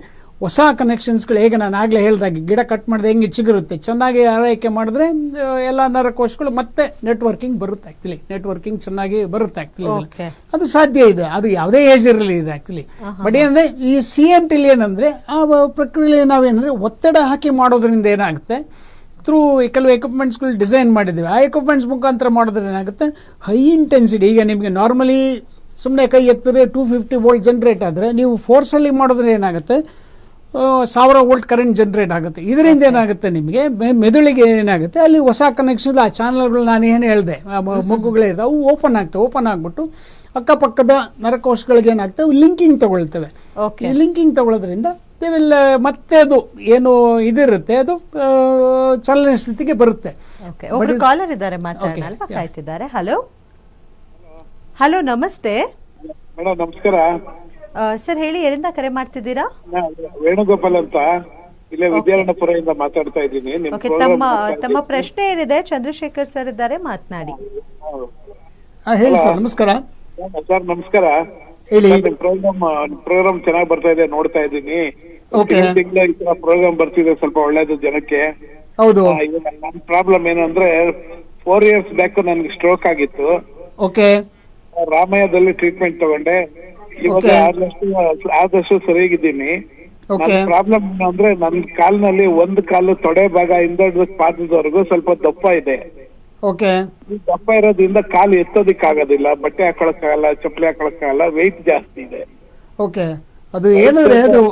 ಹೊಸ ಕನೆಕ್ಷನ್ಸ್ಗಳು ಹೇಗೆ ನಾನು ಆಗಲೇ ಹೇಳಿದಾಗೆ ಗಿಡ ಕಟ್ ಮಾಡಿದ್ರೆ ಹೆಂಗೆ ಚಿಗುರುತ್ತೆ, ಚೆನ್ನಾಗಿ ಆರೈಕೆ ಮಾಡಿದ್ರೆ ಎಲ್ಲ ನರಕೋಶಗಳು ಮತ್ತೆ ನೆಟ್ವರ್ಕಿಂಗ್ ಬರುತ್ತೆ ಆ್ಯಕ್ಚುಲಿ. ನೆಟ್ವರ್ಕಿಂಗ್ ಚೆನ್ನಾಗಿ ಬರುತ್ತೆ ಆ್ಯಕ್ಚುಲಿ. ಅದು ಸಾಧ್ಯ ಇದೆ, ಅದು ಯಾವುದೇ ಏಜ್ ಇರಲಿ ಇದೆ ಆ್ಯಕ್ಚುಲಿ. ಬಟ್ ಏನಂದರೆ ಈ CMTಲಿ ಏನಂದರೆ ಆ ಪ್ರಕ್ರಿಯೆ ನಾವೇನಂದರೆ ಒತ್ತಡ ಹಾಕಿ ಮಾಡೋದ್ರಿಂದ ಏನಾಗುತ್ತೆ, ಥ್ರೂ ಕೆಲವು ಎಕ್ವಿಪ್ಮೆಂಟ್ಸ್ಗಳು ಡಿಸೈನ್ ಮಾಡಿದ್ದೀವಿ. ಆ ಎಕ್ವಿಪ್ಮೆಂಟ್ಸ್ ಮುಖಾಂತರ ಮಾಡಿದ್ರೆ ಏನಾಗುತ್ತೆ, ಹೈ ಇಂಟೆನ್ಸಿಟಿ. ಈಗ ನಿಮಗೆ ನಾರ್ಮಲಿ ಸುಮ್ಮನೆ ಕೈ ಎತ್ತಿದ್ರೆ 250 ವೋಲ್ಟ್ ಜನ್ರೇಟ್ ಆದರೆ ನೀವು ಫೋರ್ಸಲ್ಲಿ ಮಾಡಿದ್ರೆ ಏನಾಗುತ್ತೆ 1000 ವೋಲ್ಟ್ ಕರೆಂಟ್ ಜನ್ರೇಟ್ ಆಗುತ್ತೆ. ಇದರಿಂದ ಏನಾಗುತ್ತೆ ನಿಮಗೆ ಮೆದುಳಿಗೆ ಏನಾಗುತ್ತೆ, ಅಲ್ಲಿ ಹೊಸ ಕನೆಕ್ಷನ್, ಆ ಚಾನಲ್ಗಳು ನಾನು ಏನು ಹೇಳಿದೆ ಮೊಗ್ಗುಗಳೇ ಇರ್ತವೆ, ಅವು ಓಪನ್ ಆಗಿಬಿಟ್ಟು ಅಕ್ಕಪಕ್ಕದ ನರಕೋಶಗಳಿಗೆ ಏನಾಗ್ತವೆ ಲಿಂಕಿಂಗ್ ತಗೊಳ್ತವೆ. ಈ ಲಿಂಕಿಂಗ್ ತಗೊಳ್ಳೋದ್ರಿಂದ ಮತ್ತೆ ಅದು ಏನು ಇದಿರುತ್ತೆ ಅದು ಚಲನೆ ಸ್ಥಿತಿಗೆ ಬರುತ್ತೆ. ಕಾಲರ್ ಇದ್ದಾರೆ ಮಾತಾಡೋಣ, ಕಾಯ್ತಿದ್ದಾರೆ. ಹಲೋ ನಮಸ್ತೆ ಮೇಡಮ್. ನಮಸ್ಕಾರ ಸರ್, ಹೇಳಿ, ಎಲ್ಲಿಂದ ಕರೆ ಮಾಡ್ತಿದ್ದೀರಾ? ವೇಣುಗೋಪಾಲ್ ಅಂತ, ಇಲ್ಲೇ ವಿದ್ಯಾರಣ್ಯಪುರದಿಂದ ಮಾತಾಡ್ತಾ ಇದ್ದೀನಿ. ತಮ್ಮ ಪ್ರಶ್ನೆ ಏನಿದೆ ಚಂದ್ರಶೇಖರ್ ಸರ್ ಇದ್ದಾರೆ, ಮಾತನಾಡಿ. ಹೇಳಿ ಸರ್. ನಮಸ್ಕಾರ ಸರ್. ನಮಸ್ಕಾರ. ಹೇಳಿ. ಪ್ರೋಗ್ರಾಮ್ ಚೆನ್ನಾಗಿ ಬರ್ತಾ ಇದೆ, ನೋಡ್ತಾ ಇದ್ದೀನಿ. ತಿಂಗಳ ಈ ತರ ಪ್ರೋಗ್ರಾಮ್ ಬರ್ತಿದೆ, ಸ್ವಲ್ಪ ಒಳ್ಳೇದು ಜನಕ್ಕೆ. ಹೌದು. ನನ್ನ ಪ್ರಾಬ್ಲಮ್ ಏನಂದ್ರೆ 4 years ಬ್ಯಾಕ್ ನನ್ಗೆ ಸ್ಟ್ರೋಕ್ ಆಗಿತ್ತು. ರಾಮಯ್ಯದಲ್ಲಿ ಟ್ರೀಟ್ಮೆಂಟ್ ತಗೊಂಡೆ. ಇವಾಗ ಆದಷ್ಟು ಸರಿಯಾಗಿದ್ದೀನಿ. ಪ್ರಾಬ್ಲಮ್ ಏನಂದ್ರೆ ನನ್ನ ಕಾಲಿನಲ್ಲಿ ಒಂದು ಕಾಲು ತೊಡೆ ಭಾಗ ಹಿಂದೆ ಪಾದದವರೆಗೂ ಸ್ವಲ್ಪ ದಪ್ಪ ಇದೆ. ದಪ್ಪ ಇರೋದ್ರಿಂದ ಕಾಲು ಎತ್ತೋದಿಕ್ಕಾಗೋದಿಲ್ಲ, ಬಟ್ಟೆ ಹಾಕೊಳಕ್ಕಾಗಲ್ಲ, ಚಪ್ಪಲಿ ಹಾಕೊಳಕ್ಕಾಗಲ್ಲ, ವೆಯ್ಟ್ ಜಾಸ್ತಿ ಇದೆ. ಅದು ಏನಂದ್ರೆ ಅದು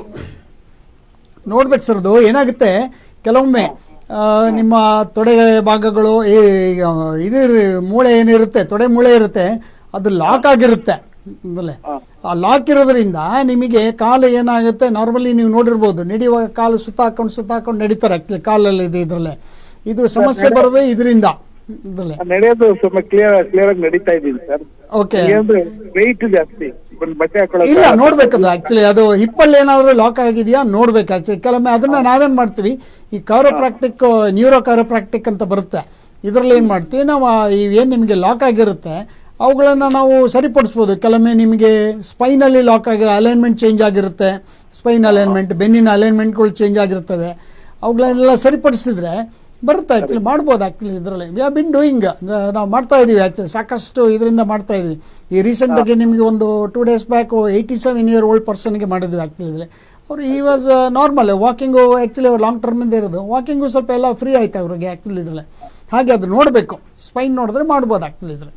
ನೋಡ್ಬೇಕು ಸರ್. ಅದು ಏನಾಗುತ್ತೆ ಕೆಲವೊಮ್ಮೆ ನಿಮ್ಮ ತೊಡೆ ಭಾಗಗಳು ಇದು ಮೂಳೆ ಏನಿರುತ್ತೆ, ತೊಡೆ ಮೂಳೆ ಇರುತ್ತೆ, ಅದು ಲಾಕ್ ಆಗಿರುತ್ತೆ. ಆ ಲಾಕ್ ಇರೋದ್ರಿಂದ ನಿಮಗೆ ಕಾಲು ಏನಾಗುತ್ತೆ, ನಾರ್ಮಲಿ ನೀವು ನೋಡಿರ್ಬೋದು, ನಡೆಯುವಾಗ ಕಾಲು ಸುತ್ತಾಕೊಂಡು ನಡೀತಾರೆ ಆಕ್ಚುಲಿ ಕಾಲಲ್ಲಿ. ಇದರಲ್ಲೇ ಇದು ಸಮಸ್ಯೆ ಬರೋದು ಇದರಿಂದ. ನಡೆಯೋದು ಸ್ವಲ್ಪ ಕ್ಲಿಯರ್ ಆಗಿ ನಡೀತಾ ಇದ್ದೀನಿ ಸರ್. ವೆಯ್ಟ್ ಜಾಸ್ತಿ, ಬಟ್ಟೆ ಹಾಕೊಳ್ಳೋದು ಇಲ್ಲ. ನೋಡ್ಬೇಕದು ಆಕ್ಚುಲಿ ಅದು ಹಿಪ್ಪಲ್ಲಿ ಏನಾದ್ರು ಲಾಕ್ ಆಗಿದೆಯಾ ನೋಡ್ಬೇಕು ಆಕ್ಚುಲಿ. ಕೆಲವೊಮ್ಮೆ ಅದನ್ನ ನಾವೇನ್ ಮಾಡ್ತೀವಿ, ಈ ಕಾರೋಪ್ರಾಕ್ಟಿಕ್, ನ್ಯೂರೋ ಕಾರೋಪ್ರಾಕ್ಟಿಕ್ ಅಂತ ಬರುತ್ತೆ. ಇದರಲ್ಲಿ ಏನು ಮಾಡ್ತೀವಿ ನಾವು, ಏನು ನಿಮಗೆ ಲಾಕ್ ಆಗಿರುತ್ತೆ ಅವುಗಳನ್ನು ನಾವು ಸರಿಪಡಿಸ್ಬೋದು. ಕೆಲವೊಮ್ಮೆ ನಿಮಗೆ ಸ್ಪೈನಲ್ಲಿ ಲಾಕ್ ಆಗಿರೋ ಅಲೈನ್ಮೆಂಟ್ ಚೇಂಜ್ ಆಗಿರುತ್ತೆ, ಸ್ಪೈನ್ ಅಲೈನ್ಮೆಂಟ್, ಬೆನ್ನಿನ ಅಲೈನ್ಮೆಂಟ್ಗಳು ಚೇಂಜ್ ಆಗಿರ್ತವೆ. ಅವುಗಳನ್ನೆಲ್ಲ ಸರಿಪಡಿಸಿದ್ರೆ ಬರುತ್ತೆ ಆ್ಯಕ್ಚುಲಿ, ಮಾಡ್ಬೋದು ಆ್ಯಕ್ಚುಲಿ. ಇದರಲ್ಲಿ ವಿ ಹ್ಯಾವ್ ಬಿನ್ ಡೂಯಿಂಗ್, ನಾವು ಮಾಡ್ತಾ ಇದ್ದೀವಿ ಆ್ಯಕ್ಚುಲಿ, ಸಾಕಷ್ಟು ಇದರಿಂದ ಮಾಡ್ತಾ ಇದ್ವಿ. ಈ ರೀಸೆಂಟಾಗಿ ನಿಮಗೆ ಒಂದು 2 days ಬ್ಯಾಕ್ 87-year-old ಪರ್ಸನ್ಗೆ ಮಾಡಿದ್ವಿ ಆ್ಯಕ್ಚುಲಿ. ಇದ್ರೆ ಅವರು ಈ ವಾಸ್ ನಾರ್ಮಲ್ ವಾಕಿಂಗು, ಆ್ಯಕ್ಚುಲಿ ಅವ್ರು ಲಾಂಗ್ ಟರ್ಮಿಂದ ಇರೋದು ವಾಕಿಂಗು ಸ್ವಲ್ಪ ಎಲ್ಲ ಫ್ರೀ ಆಯ್ತು ಅವ್ರಿಗೆ ಆ್ಯಕ್ಚುಲಿ ಇದರಲ್ಲಿ. ಹಾಗೆ ಅದು ನೋಡಬೇಕು, ಸ್ಪೈನ್ ನೋಡಿದ್ರೆ ಮಾಡ್ಬೋದು ಆ್ಯಕ್ಚುಲಿ. ಇದ್ರೆ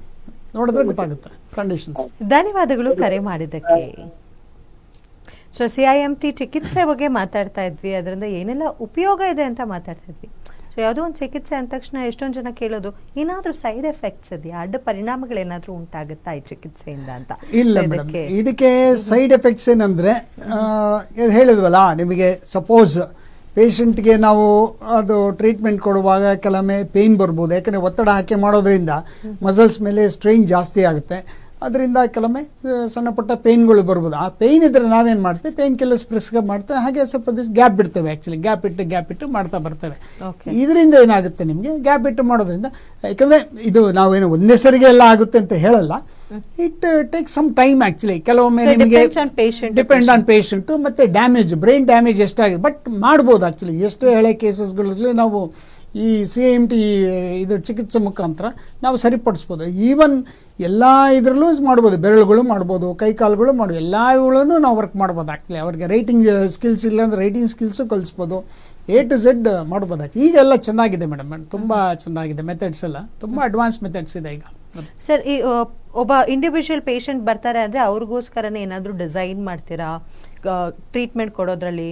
ನೋಡಿದ್ರೆ ಗೊತ್ತಾಗುತ್ತೆ ಕಂಡೀಷನ್ಸ್. ಧನ್ಯವಾದಗಳು ಕರೆ ಮಾಡಿದ್ದಕ್ಕೆ. ಸೊ CIMT ಚಿಕಿತ್ಸೆ ಬಗ್ಗೆ ಮಾತಾಡ್ತಾ ಇದ್ವಿ, ಅದರಿಂದ ಏನೆಲ್ಲ ಉಪಯೋಗ ಇದೆ ಅಂತ ಮಾತಾಡ್ತಾ ಇದ್ವಿ. ಸೊ ಯಾವುದೋ ಒಂದು ಚಿಕಿತ್ಸೆ ಅಂದ ತಕ್ಷಣ ಎಷ್ಟೊಂದು ಜನ ಕೇಳೋದು, ಏನಾದರೂ ಸೈಡ್ ಎಫೆಕ್ಟ್ಸ್ ಇದೆಯಾ, ಅಡ್ಡ ಪರಿಣಾಮಗಳೇನಾದರೂ ಉಂಟಾಗುತ್ತಾ ಈ ಚಿಕಿತ್ಸೆಯಿಂದ ಅಂತ. ಇಲ್ಲ ಮೇಡಮ್, ಇದಕ್ಕೆ ಸೈಡ್ ಎಫೆಕ್ಟ್ಸ್ ಏನಂದರೆ ಹೇಳಿದ್ವಲ್ಲ ನಿಮಗೆ, ಸಪೋಸ್ ಪೇಷಂಟ್ಗೆ ನಾವು ಅದು ಟ್ರೀಟ್ಮೆಂಟ್ ಕೊಡುವಾಗ ಕೆಲವೊಮ್ಮೆ ಪೇಯ್ನ್ ಬರ್ಬೋದು. ಯಾಕಂದರೆ ಒತ್ತಡ ಹಾಕಿ ಮಾಡೋದ್ರಿಂದ ಮಸಲ್ಸ್ ಮೇಲೆ ಸ್ಟ್ರೈನ್ ಜಾಸ್ತಿ ಆಗುತ್ತೆ. ಅದರಿಂದ ಕೆಲವೊಮ್ಮೆ ಸಣ್ಣ ಪುಟ್ಟ ಪೇಯ್ನ್ಗಳು ಬರ್ಬೋದು. ಆ ಪೇಯ್ನ್ ಇದ್ದರೆ ನಾವೇನು ಮಾಡ್ತೇವೆ, ಪೇಯ್ನ್ ಕಿಲ್ಲರ್ಸ್ ಪ್ರಿಸ್ಕ್ರೈಬ್ ಮಾಡ್ತೇವೆ. ಹಾಗೆ ಸ್ವಲ್ಪ ದಿವಸ ಗ್ಯಾಪ್ ಬಿಡ್ತೇವೆ ಆ್ಯಕ್ಚುಲಿ, ಗ್ಯಾಪ್ ಇಟ್ಟು ಮಾಡ್ತಾ ಬರ್ತೇವೆ. ಇದರಿಂದ ಏನಾಗುತ್ತೆ ನಿಮಗೆ, ಗ್ಯಾಪ್ ಇಟ್ಟು ಮಾಡೋದ್ರಿಂದ, ಯಾಕಂದರೆ ಇದು ನಾವೇನು ಒಂದೇ ಸರಿಗೆ ಎಲ್ಲ ಆಗುತ್ತೆ ಅಂತ ಹೇಳಲ್ಲ, it take some time actually. ಕೆಲವೊಮ್ಮೆ ನಿಮಗೆ ಡಿಪೆಂಡ್ ಆನ್ ಪೇಷಂಟು ಮತ್ತು ಡ್ಯಾಮೇಜ್, ಬ್ರೈನ್ ಡ್ಯಾಮೇಜ್ ಎಷ್ಟಾಗಿದೆ, ಬಟ್ ಮಾಡ್ಬೋದು ಆ್ಯಕ್ಚುಲಿ. ಎಷ್ಟು ಹಳೆ ಕೇಸಸ್ಗಳಲ್ಲಿ ನಾವು ಈ CIMT ಇದ್ರ ಚಿಕಿತ್ಸೆ ಮುಖಾಂತರ ನಾವು ಸರಿಪಡಿಸ್ಬೋದು. ಈವನ್ ಎಲ್ಲ ಇದರಲ್ಲೂ ಮಾಡ್ಬೋದು, ಬೆರಳುಗಳು ಮಾಡ್ಬೋದು, ಕೈ ಕಾಲುಗಳು ಮಾಡ್ಬೋದು, ಎಲ್ಲ ಇವುಗಳನ್ನು ನಾವು ವರ್ಕ್ ಮಾಡ್ಬೋದು ಆ್ಯಕ್ಚುಲಿ. ಅವ್ರಿಗೆ ರೈಟಿಂಗ್ ಸ್ಕಿಲ್ಸ್ ಇಲ್ಲ ಅಂದರೆ ರೈಟಿಂಗ್ ಸ್ಕಿಲ್ಸು ಕಲಿಸ್ಬೋದು, A to Z ಮಾಡ್ಬೋದು. ಈಗೆಲ್ಲ ಚೆನ್ನಾಗಿದೆ ಮೇಡಮ್, ತುಂಬ ಚೆನ್ನಾಗಿದೆ ಮೆಥಡ್ಸ್ ಎಲ್ಲ, ತುಂಬ ಅಡ್ವಾನ್ಸ್ ಮೆಥಡ್ಸ್ ಇದೆ ಈಗ. ಸರ್, ಈ ಒಬ್ಬ ಇಂಡಿವಿಜುವಲ್ ಪೇಷಂಟ್ ಬರ್ತಾರೆ ಅಂದರೆ ಅವ್ರಿಗೋಸ್ಕರನೇ ಏನಾದರೂ ಡಿಸೈನ್ ಮಾಡ್ತೀರಾ, ಟ್ರೀಟ್ಮೆಂಟ್ ಕೊಡೋದ್ರಲ್ಲಿ?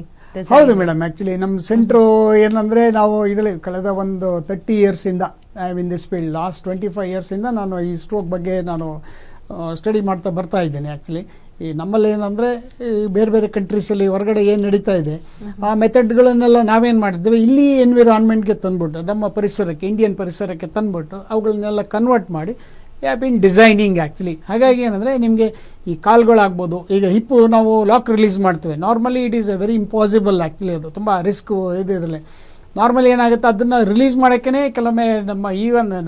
ಹೌದು ಮೇಡಮ್, ಆ್ಯಕ್ಚುಲಿ ನಮ್ಮ ಸೆಂಟ್ರು ಏನಂದರೆ ನಾವು ಇದರಲ್ಲಿ ಕಳೆದ ಒಂದು 30 ಇಯರ್ಸಿಂದ I in this field, last 25 ಇಯರ್ಸಿಂದ ನಾನು ಈ ಸ್ಟ್ರೋಕ್ ಬಗ್ಗೆ ನಾನು ಸ್ಟಡಿ ಮಾಡ್ತಾ ಬರ್ತಾ ಇದ್ದೇನೆ. ಆ್ಯಕ್ಚುಲಿ ಈ ನಮ್ಮಲ್ಲಿ ಏನಂದರೆ ಈ ಬೇರೆ ಬೇರೆ ಕಂಟ್ರೀಸಲ್ಲಿ ಹೊರಗಡೆ ಏನು ನಡೀತಾ ಇದೆ ಆ ಮೆಥಡ್ಗಳನ್ನೆಲ್ಲ ನಾವೇನು ಮಾಡಿದ್ದೇವೆ ಇಲ್ಲಿ ಎನ್ವಿರಾನ್ಮೆಂಟ್ಗೆ ತಂದುಬಿಟ್ಟು, ನಮ್ಮ ಪರಿಸರಕ್ಕೆ, ಇಂಡಿಯನ್ ಪರಿಸರಕ್ಕೆ ತಂದುಬಿಟ್ಟು ಅವುಗಳನ್ನೆಲ್ಲ ಕನ್ವರ್ಟ್ ಮಾಡಿ ಹ್ಯಾವ್ ಬಿನ್ ಡಿಸೈನಿಂಗ್ ಆ್ಯಕ್ಚುಲಿ. ಹಾಗಾಗಿ ಏನಂದರೆ ನಿಮಗೆ ಈ ಕಾಲ್ಗಳಾಗ್ಬೋದು, ಈಗ ಹಿಪ್ಪು ನಾವು ಲಾಕ್ ರಿಲೀಸ್ ಮಾಡ್ತೇವೆ, normally it is A very impossible actually, ಅದು ತುಂಬ ರಿಸ್ಕ್ ಇದೆ ಇದರಲ್ಲಿ. ನಾರ್ಮಲಿ ಏನಾಗುತ್ತೆ ಅದನ್ನು ರಿಲೀಸ್ ಮಾಡೋಕ್ಕೇ ಕೆಲವೊಮ್ಮೆ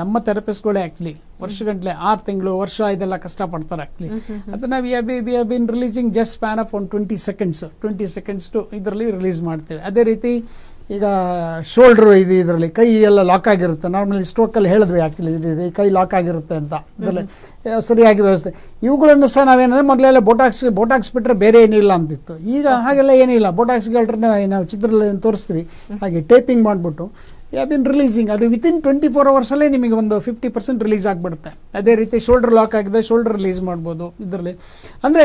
ನಮ್ಮ ಥೆರಪಿಸ್ಟ್ಗಳೇ ಆ್ಯಕ್ಚುಲಿ ವರ್ಷಗಂಟ್ಲೆ 6 ತಿಂಗಳು ವರ್ಷ ಇದೆಲ್ಲ ಕಷ್ಟಪಡ್ತಾರೆ ಆ್ಯಕ್ಚುಲಿ. ಅದನ್ನು we have been releasing just span of ಒಂದು 20 ಸೆಕೆಂಡ್ಸ್ ಇದರಲ್ಲಿ ರಿಲೀಸ್ ಮಾಡ್ತೇವೆ. ಅದೇ ರೀತಿ ಈಗ ಶೋಲ್ಡ್ರು ಇದರಲ್ಲಿ ಕೈ ಎಲ್ಲ ಲಾಕ್ ಆಗಿರುತ್ತೆ, ನಾರ್ಮಲಿ ಸ್ಟ್ರೋಕಲ್ಲಿ ಹೇಳಿದ್ವಿ ಆ್ಯಕ್ಚುಲಿ ಇದು ಕೈ ಲಾಕ್ ಆಗಿರುತ್ತೆ ಅಂತ, ಇದರಲ್ಲಿ ಸರಿಯಾಗಿ ವ್ಯವಸ್ಥೆ. ಇವುಗಳನ್ನು ಸಹ ನಾವೇನಂದರೆ ಮೊದಲೆಲ್ಲ ಬೋಟಾಕ್ಸ್ ಬಿಟ್ಟರೆ ಬೇರೆ ಏನಿಲ್ಲ ಅಂತಿತ್ತು. ಈಗ ಹಾಗೆಲ್ಲ ಏನಿಲ್ಲ, ಬೋಟಾಕ್ಸ್ಗಳನ್ನ ನಾವು ಚಿತ್ರದಲ್ಲಿ ತೋರಿಸ್ತೀವಿ, ಹಾಗೆ ಟೇಪಿಂಗ್ ಮಾಡಿಬಿಟ್ಟು ಹ್ಯಾವ್ ಬಿನ್ ರಿಲೀಸಿಂಗ್, ಅದು ವಿತಿನ್ 24 ಅವರ್ಸಲ್ಲೇ ನಿಮಗೆ ಒಂದು 50% ರಿಲೀಸ್ ಆಗಿಬಿಡುತ್ತೆ. ಅದೇ ರೀತಿ ಶೋಲ್ಡರ್ ಲಾಕ್ ಆಗಿದ್ರೆ ಶೋಲ್ಡರ್ ರಿಲೀಸ್ ಮಾಡ್ಬೋದು ಇದರಲ್ಲಿ. ಅಂದರೆ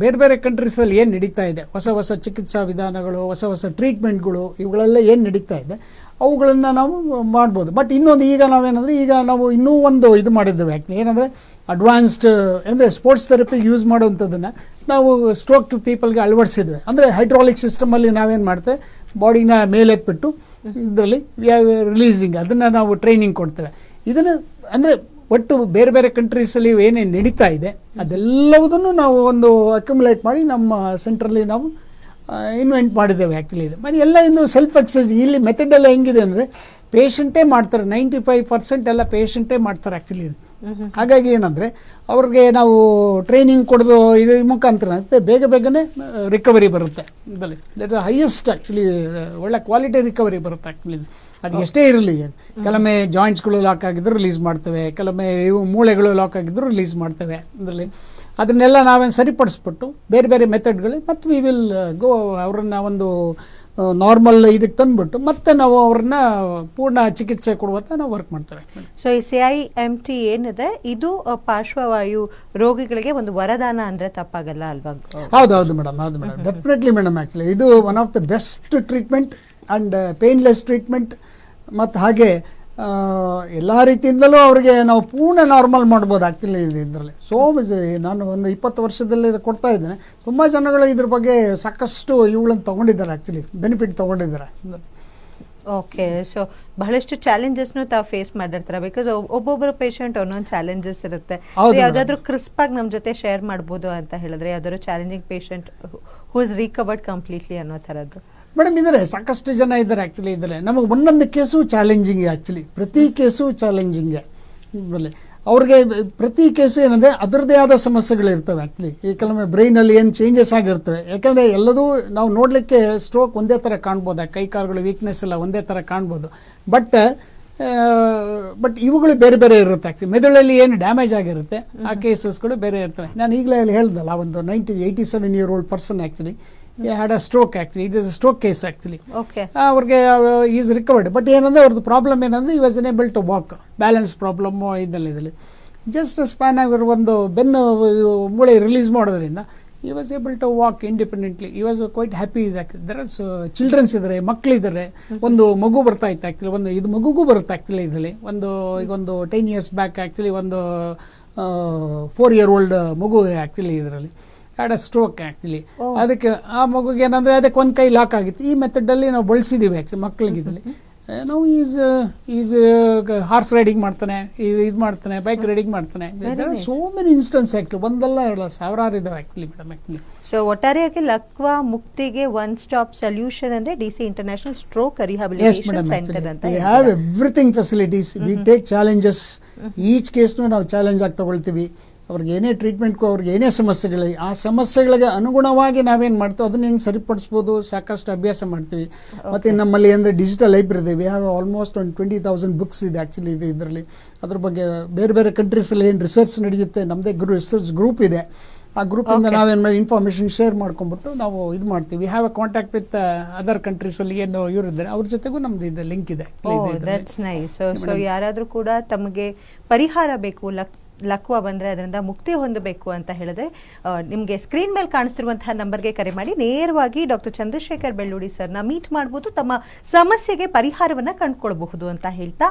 ಬೇರೆ ಬೇರೆ ಕಂಟ್ರೀಸಲ್ಲಿ ಏನು ನಡೀತಾ ಇದೆ, ಹೊಸ ಚಿಕಿತ್ಸಾ ವಿಧಾನಗಳು, ಹೊಸ ಟ್ರೀಟ್ಮೆಂಟ್ಗಳು, ಇವುಗಳೆಲ್ಲ ಏನು ನಡೀತಾ ಇದೆ ಅವುಗಳನ್ನು ನಾವು ಮಾಡ್ಬೋದು. ಬಟ್ ಇನ್ನೊಂದು ಈಗ ನಾವೇನಂದರೆ ಈಗ ನಾವು ಇನ್ನೂ ಒಂದು ಇದು ಮಾಡಿದ್ದೇವೆ ಆ್ಯಕ್ಚುಲಿ, ಏನಂದರೆ ಅಡ್ವಾನ್ಸ್ಡ್ ಅಂದರೆ ಸ್ಪೋರ್ಟ್ಸ್ ಥೆರಪಿ ಯೂಸ್ ಮಾಡುವಂಥದ್ದನ್ನು ನಾವು ಸ್ಟ್ರೋಕ್ ಪೀಪಲ್ಗೆ ಅಳವಡಿಸಿದ್ವಿ. ಅಂದರೆ ಹೈಡ್ರಾಲಿಕ್ ಸಿಸ್ಟಮಲ್ಲಿ ನಾವೇನು ಮಾಡ್ತೇವೆ, ಬಾಡಿನ ಮೇಲೆತ್ಬಿಟ್ಟು ಇದರಲ್ಲಿ ರಿಲೀಸಿಂಗ್ ಅದನ್ನು ನಾವು ಟ್ರೈನಿಂಗ್ ಕೊಡ್ತೇವೆ. ಇದನ್ನು ಅಂದರೆ ಒಟ್ಟು ಬೇರೆ ಬೇರೆ ಕಂಟ್ರೀಸಲ್ಲಿ ಏನೇನು ನಡೀತಾ ಇದೆ ಅದೆಲ್ಲವುದನ್ನು ನಾವು ಒಂದು ಅಕ್ಯುಮುಲೇಟ್ ಮಾಡಿ ನಮ್ಮ ಸೆಂಟ್ರಲ್ಲಿ ನಾವು ಇನ್ವೆಂಟ್ ಮಾಡಿದ್ದೇವೆ ಆ್ಯಕ್ಚುಲಿ. ಇದು ಮಾಡಿ ಎಲ್ಲ ಇನ್ನು ಸೆಲ್ಫ್ ಎಕ್ಸಸೈಸ್ ಇಲ್ಲಿ ಮೆಥಡ್ ಎಲ್ಲ ಹೆಂಗಿದೆ ಅಂದರೆ ಪೇಷಂಟೇ ಮಾಡ್ತಾರೆ, 95% ಎಲ್ಲ ಪೇಷಂಟೇ ಮಾಡ್ತಾರೆ ಆ್ಯಕ್ಚುಲಿ. ಹಾಗಾಗಿ ಏನಂದರೆ ಅವ್ರಿಗೆ ನಾವು ಟ್ರೈನಿಂಗ್ ಕೊಡೋದು ಇದು ಮುಖಾಂತರ ಬೇಗನೆ ರಿಕವರಿ ಬರುತ್ತೆ. ಇದರಲ್ಲಿ ದಟ್ ಹೈಯೆಸ್ಟ್ ಆ್ಯಕ್ಚುಲಿ ಒಳ್ಳೆ ಕ್ವಾಲಿಟಿ ರಿಕವರಿ ಬರುತ್ತೆ ಆ್ಯಕ್ಚುಲಿ. ಅದು ಎಷ್ಟೇ ಇರಲಿ, ಕೆಲವೊಮ್ಮೆ ಜಾಯಿಂಟ್ಸ್ಗಳು ಲಾಕ್ ಆಗಿದ್ದರೂ ರಿಲೀಸ್ ಮಾಡ್ತೇವೆ, ಕೆಲವೊಮ್ಮೆ ಇವು ಮೂಳೆಗಳು ಲಾಕ್ ಆಗಿದ್ದರೂ ರಿಲೀಸ್ ಮಾಡ್ತೇವೆ. ಇದರಲ್ಲಿ ಅದನ್ನೆಲ್ಲ ನಾವೇನು ಸರಿಪಡಿಸ್ಬಿಟ್ಟು ಬೇರೆ ಬೇರೆ ಮೆಥಡ್ಗಳು ಮತ್ತು ವಿ ವಿಲ್ ಗೋ ಅವರನ್ನು ಒಂದು ನಾರ್ಮಲ್ ಇದಕ್ಕೆ ತಂದುಬಿಟ್ಟು ಮತ್ತೆ ನಾವು ಅವ್ರನ್ನ ಪೂರ್ಣ ಚಿಕಿತ್ಸೆ ಕೊಡುವಂತ ನಾವು ವರ್ಕ್ ಮಾಡ್ತೇವೆ. ಸೊ ಈ CIMT ಏನಿದೆ ಇದು ಪಾರ್ಶ್ವವಾಯು ರೋಗಿಗಳಿಗೆ ಒಂದು ವರದಾನ ಅಂದರೆ ತಪ್ಪಾಗಲ್ಲ ಅಲ್ವಾ? ಹೌದು ಮೇಡಮ್, ಡೆಫಿನೆಟ್ಲಿ ಮೇಡಮ್. ಆ್ಯಕ್ಚುಲಿ ಇದು one of the best treatment and painless treatment. ಮತ್ತು ಹಾಗೆ ಎಲ್ಲ ರೀತಿಯಿಂದಲೂ ಅವರಿಗೆ ನಾವು ಪೂರ್ಣ ನಾರ್ಮಲ್ ಮಾಡ್ಬೋದು ಆ್ಯಕ್ಚುಲಿ ಇದರಲ್ಲಿ. ನಾನು ಒಂದು 20 ವರ್ಷದಲ್ಲಿ ಇದು ಕೊಡ್ತಾ ಇದ್ದೇನೆ. ತುಂಬ ಜನಗಳು ಇದ್ರ ಬಗ್ಗೆ ಸಾಕಷ್ಟು ಇವುಗಳನ್ನು ತೊಗೊಂಡಿದ್ದಾರೆ ಆ್ಯಕ್ಚುಲಿ, ಬೆನಿಫಿಟ್ ತೊಗೊಂಡಿದ್ದಾರೆ. ಓಕೆ, ಸೊ ಬಹಳಷ್ಟು ಚಾಲೆಂಜಸ್ನು ತಾವು ಫೇಸ್ ಮಾಡಿರ್ತಾರೆ, ಬಿಕಾಸ್ ಒಬ್ಬೊಬ್ಬರು ಪೇಷಂಟ್ ಒಂದೊಂದು ಚಾಲೆಂಜಸ್ ಇರುತ್ತೆ. ಯಾವುದಾದ್ರೂ ಕ್ರಿಸ್ಪಾಗಿ ನಮ್ಮ ಜೊತೆ ಶೇರ್ ಮಾಡ್ಬೋದು ಅಂತ ಹೇಳಿದ್ರೆ, ಯಾವ್ದಾದ್ರು challenging patient who is recovered completely ಅನ್ನೋ ಥರದ್ದು? ಮೇಡಮ್ ಇದ್ದಾರೆ, ಸಾಕಷ್ಟು ಜನ ಇದ್ದಾರೆ ಆ್ಯಕ್ಚುಲಿ. ಇದರಲ್ಲಿ ನಮಗೆ ಒಂದೊಂದು ಕೇಸು ಚಾಲೆಂಜಿಂಗ್ ಆ್ಯಕ್ಚುಲಿ, ಪ್ರತಿ ಕೇಸು ಚಾಲೆಂಜಿಂಗೆ. ಇದರಲ್ಲಿ ಅವ್ರಿಗೆ ಪ್ರತಿ ಕೇಸು ಏನಂದರೆ ಅದರದ್ದೇ ಆದ ಸಮಸ್ಯೆಗಳಿರ್ತವೆ ಆ್ಯಕ್ಚುಲಿ. ಈ ಕೆಲವೊಮ್ಮೆ ಬ್ರೈನಲ್ಲಿ ಏನು ಚೇಂಜಸ್ ಆಗಿರ್ತವೆ, ಯಾಕಂದರೆ ಎಲ್ಲದೂ ನಾವು ನೋಡಲಿಕ್ಕೆ ಸ್ಟ್ರೋಕ್ ಒಂದೇ ಥರ ಕಾಣ್ಬೋದು, ಕೈ ಕಾಲುಗಳು ವೀಕ್ನೆಸ್ ಎಲ್ಲ ಒಂದೇ ಥರ ಕಾಣ್ಬೋದು. ಬಟ್ ಇವುಗಳು ಬೇರೆ ಬೇರೆ ಇರುತ್ತೆ ಆ್ಯಕ್ಚುಲಿ. ಮೆದುಳಲ್ಲಿ ಏನು ಡ್ಯಾಮೇಜ್ ಆಗಿರುತ್ತೆ ಆ ಕೇಸಸ್ಗಳು ಬೇರೆ ಇರ್ತವೆ. ನಾನು ಈಗಲೇ ಹೇಳ್ದಲ್ಲ, ಒಂದು 87-year-old person actually had a stroke actually. It is a stroke case actually. ಅವ್ರಿಗೆ ಈಸ್ ರಿಕವರ್ಡ್. ಬಟ್ ಏನಂದರೆ ಅವ್ರದ್ದು ಪ್ರಾಬ್ಲಮ್ ಏನಂದರೆ ಈ was unable to walk, balance problem ಇದರಲ್ಲಿ ಜಸ್ಟ್ ಸ್ಪ್ಯಾನ್ ಆಗಿರೋ ಒಂದು ಬೆನ್ನು ಮೂಳೆ ರಿಲೀಸ್ ಮಾಡೋದ್ರಿಂದ ಈ was able to walk independently. ಈ ವಾಸ್ ಕ್ವೈಟ್ ಹ್ಯಾಪಿ. ಇದರ ಚಿಲ್ಡ್ರನ್ಸ್ ಇದ್ದಾರೆ, ಮಕ್ಕಳಿದ್ದಾರೆ. ಒಂದು ಮಗು ಬರ್ತಾ ಇತ್ತು ಆ್ಯಕ್ಚುಲಿ, ಒಂದು ಇದು ಮಗುಗೂ ಬರುತ್ತೆ ಆ್ಯಕ್ಚುಲಿ. ಇದರಲ್ಲಿ ಒಂದು 10 years ಬ್ಯಾಕ್ ಆ್ಯಕ್ಚುಲಿ ಒಂದು 4-year-old ಮಗು ಆ್ಯಕ್ಚುಲಿ ಇದರಲ್ಲಿ ಹ್ಯಾಡ್ ಅ ಸ್ಟ್ರೋಕ್ ಆ್ಯಕ್ಚುಲಿ. ಅದಕ್ಕೆ ಆ ಮಗುಗೆ ಏನಂದರೆ ಅದಕ್ಕೆ ಒಂದು ಕೈ ಲಾಕ್ ಆಗಿತ್ತು. ಈ ಮೆಥಡಲ್ಲಿ ನಾವು ಬಳಸಿದ್ದೀವಿ ಆ್ಯಕ್ಚುಲಿ ಮಕ್ಕಳಿಗೆ. ಇದರಲ್ಲಿ ನಾವು ಈಸ್ ಹಾರ್ಸ್ ರೈಡಿಂಗ್ ಮಾಡ್ತಾನೆ, ಇದು ಮಾಡ್ತಾನೆ, ಬೈಕ್ ರೈಡಿಂಗ್ ಮಾಡ್ತಾನೆ. ಸೋ ಮೆನಿ ಇನ್ಸ್ಟೆನ್ಸ್ ಆ್ಯಕ್ಚುಲಿ, ಒಂದಲ್ಲ ಎರಡಲ್ಲ, ಸಾವಿರಾರು ಇದಾವೆ ಆ್ಯಕ್ಚುಲಿ ಮೇಡಮ್ ಆ್ಯಕ್ಚುಲಿ. ಸೊ ಒಟ್ಟಾರೆಯಾಗಿ ಲಕ್ವಾ ಮುಕ್ತಿಗೆ ಒನ್ ಸ್ಟಾಪ್ ಸೊಲ್ಯೂಷನ್ ಅಂದರೆ DC international stroke rehabilitation centre ಅಂತ. We have everything facilities. We take challenges. Each ಕೇಸ್ನು ನಾವು ಚಾಲೆಂಜ್ ಆಗಿ ತಗೊಳ್ತೀವಿ. ಅವ್ರಿಗೆ ಏನೇ ಟ್ರೀಟ್ಮೆಂಟ್ಗೂ ಅವ್ರಿಗೆ ಏನೇ ಸಮಸ್ಯೆಗಳಿವೆ ಆ ಸಮಸ್ಯೆಗಳಿಗೆ ಅನುಗುಣವಾಗಿ ನಾವೇನು ಮಾಡ್ತೀವಿ ಅದನ್ನು ಹೆಂಗೆ ಸರಿಪಡಿಸ್ಬೋದು ಸಾಕಷ್ಟು ಅಭ್ಯಾಸ ಮಾಡ್ತೀವಿ. ಮತ್ತು ನಮ್ಮಲ್ಲಿ ಅಂದರೆ ಡಿಜಿಟಲ್ ಲೈಬ್ರರಿ ಇದೆ. ವಿ ಹ್ಯಾವ್ ಆಲ್ಮೋಸ್ಟ್ ಒಂದು 20,000 ಬುಕ್ಸ್ ಇದೆ ಆ್ಯಕ್ಚುಲಿ ಇದರಲ್ಲಿ. ಅದ್ರ ಬಗ್ಗೆ ಬೇರೆ ಬೇರೆ ಕಂಟ್ರೀಸಲ್ಲಿ ಏನು ರಿಸರ್ಚ್ ನಡೆಯುತ್ತೆ, ನಮ್ಮದೇ ರಿಸರ್ಚ್ ಗ್ರೂಪ್ ಇದೆ. ಆ ಗ್ರೂಪಿಂದ ನಾವೇನು ಮಾಡಿ ಇನ್ಫಾರ್ಮೇಷನ್ ಶೇರ್ ಮಾಡ್ಕೊಂಡ್ಬಿಟ್ಟು ನಾವು ಇದು ಮಾಡ್ತೀವಿ. We have a contact with other ಕಂಟ್ರೀಸಲ್ಲಿ ಏನು ಇವರು ಇದ್ದಾರೆ ಅವ್ರ ಜೊತೆಗೂ ನಮ್ದು ಇದು ಲಿಂಕ್ ಇದೆ. That's nice. ಸೊ ಯಾರಾದರೂ ಕೂಡ ತಮಗೆ ಪರಿಹಾರ ಬೇಕು, ಲಕ್ವ ಬಂದರೆ ಅದರಿಂದ ಮುಕ್ತಿ ಹೊಂದಬೇಕು ಅಂತ ಹೇಳಿದ್ರೆ ನಿಮಗೆ ಸ್ಕ್ರೀನ್ ಮೇಲೆ ಕಾಣಿಸ್ತಿರುವಂತಹ ನಂಬರ್ಗೆ ಕರೆ ಮಾಡಿ ನೇರವಾಗಿ ಡಾಕ್ಟರ್ ಚಂದ್ರಶೇಖರ್ ಬೆಳ್ಳೂಡಿ ಸರ್ನ ಮೀಟ್ ಮಾಡ್ಬೋದು, ತಮ್ಮ ಸಮಸ್ಯೆಗೆ ಪರಿಹಾರವನ್ನು ಕಂಡುಕೊಳ್ಬಹುದು ಅಂತ ಹೇಳ್ತಾ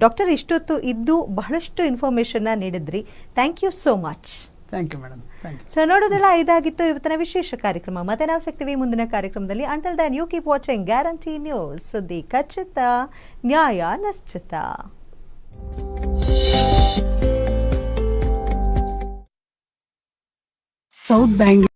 ಡಾಕ್ಟರ್ ಇಷ್ಟೊತ್ತು ಇದ್ದು ಬಹಳಷ್ಟು ಇನ್ಫಾರ್ಮೇಷನ್ನ ನೀಡಿದ್ರಿ. Thank you so much. Thank you madam, thank you. So ನೋಡೋದೆಲ್ಲ ಇದಾಗಿತ್ತು ಇವತ್ತಿನ ವಿಶೇಷ ಕಾರ್ಯಕ್ರಮ. ಮತ್ತೆ ನಾವು ಸಿಗ್ತೀವಿ ಮುಂದಿನ ಕಾರ್ಯಕ್ರಮದಲ್ಲಿ. Until then you keep watching guarantee news. ಸುದ್ದಿ ಖಚಿತ, ನ್ಯಾಯ ನಿಶ್ಚಿತ. South Bangalore.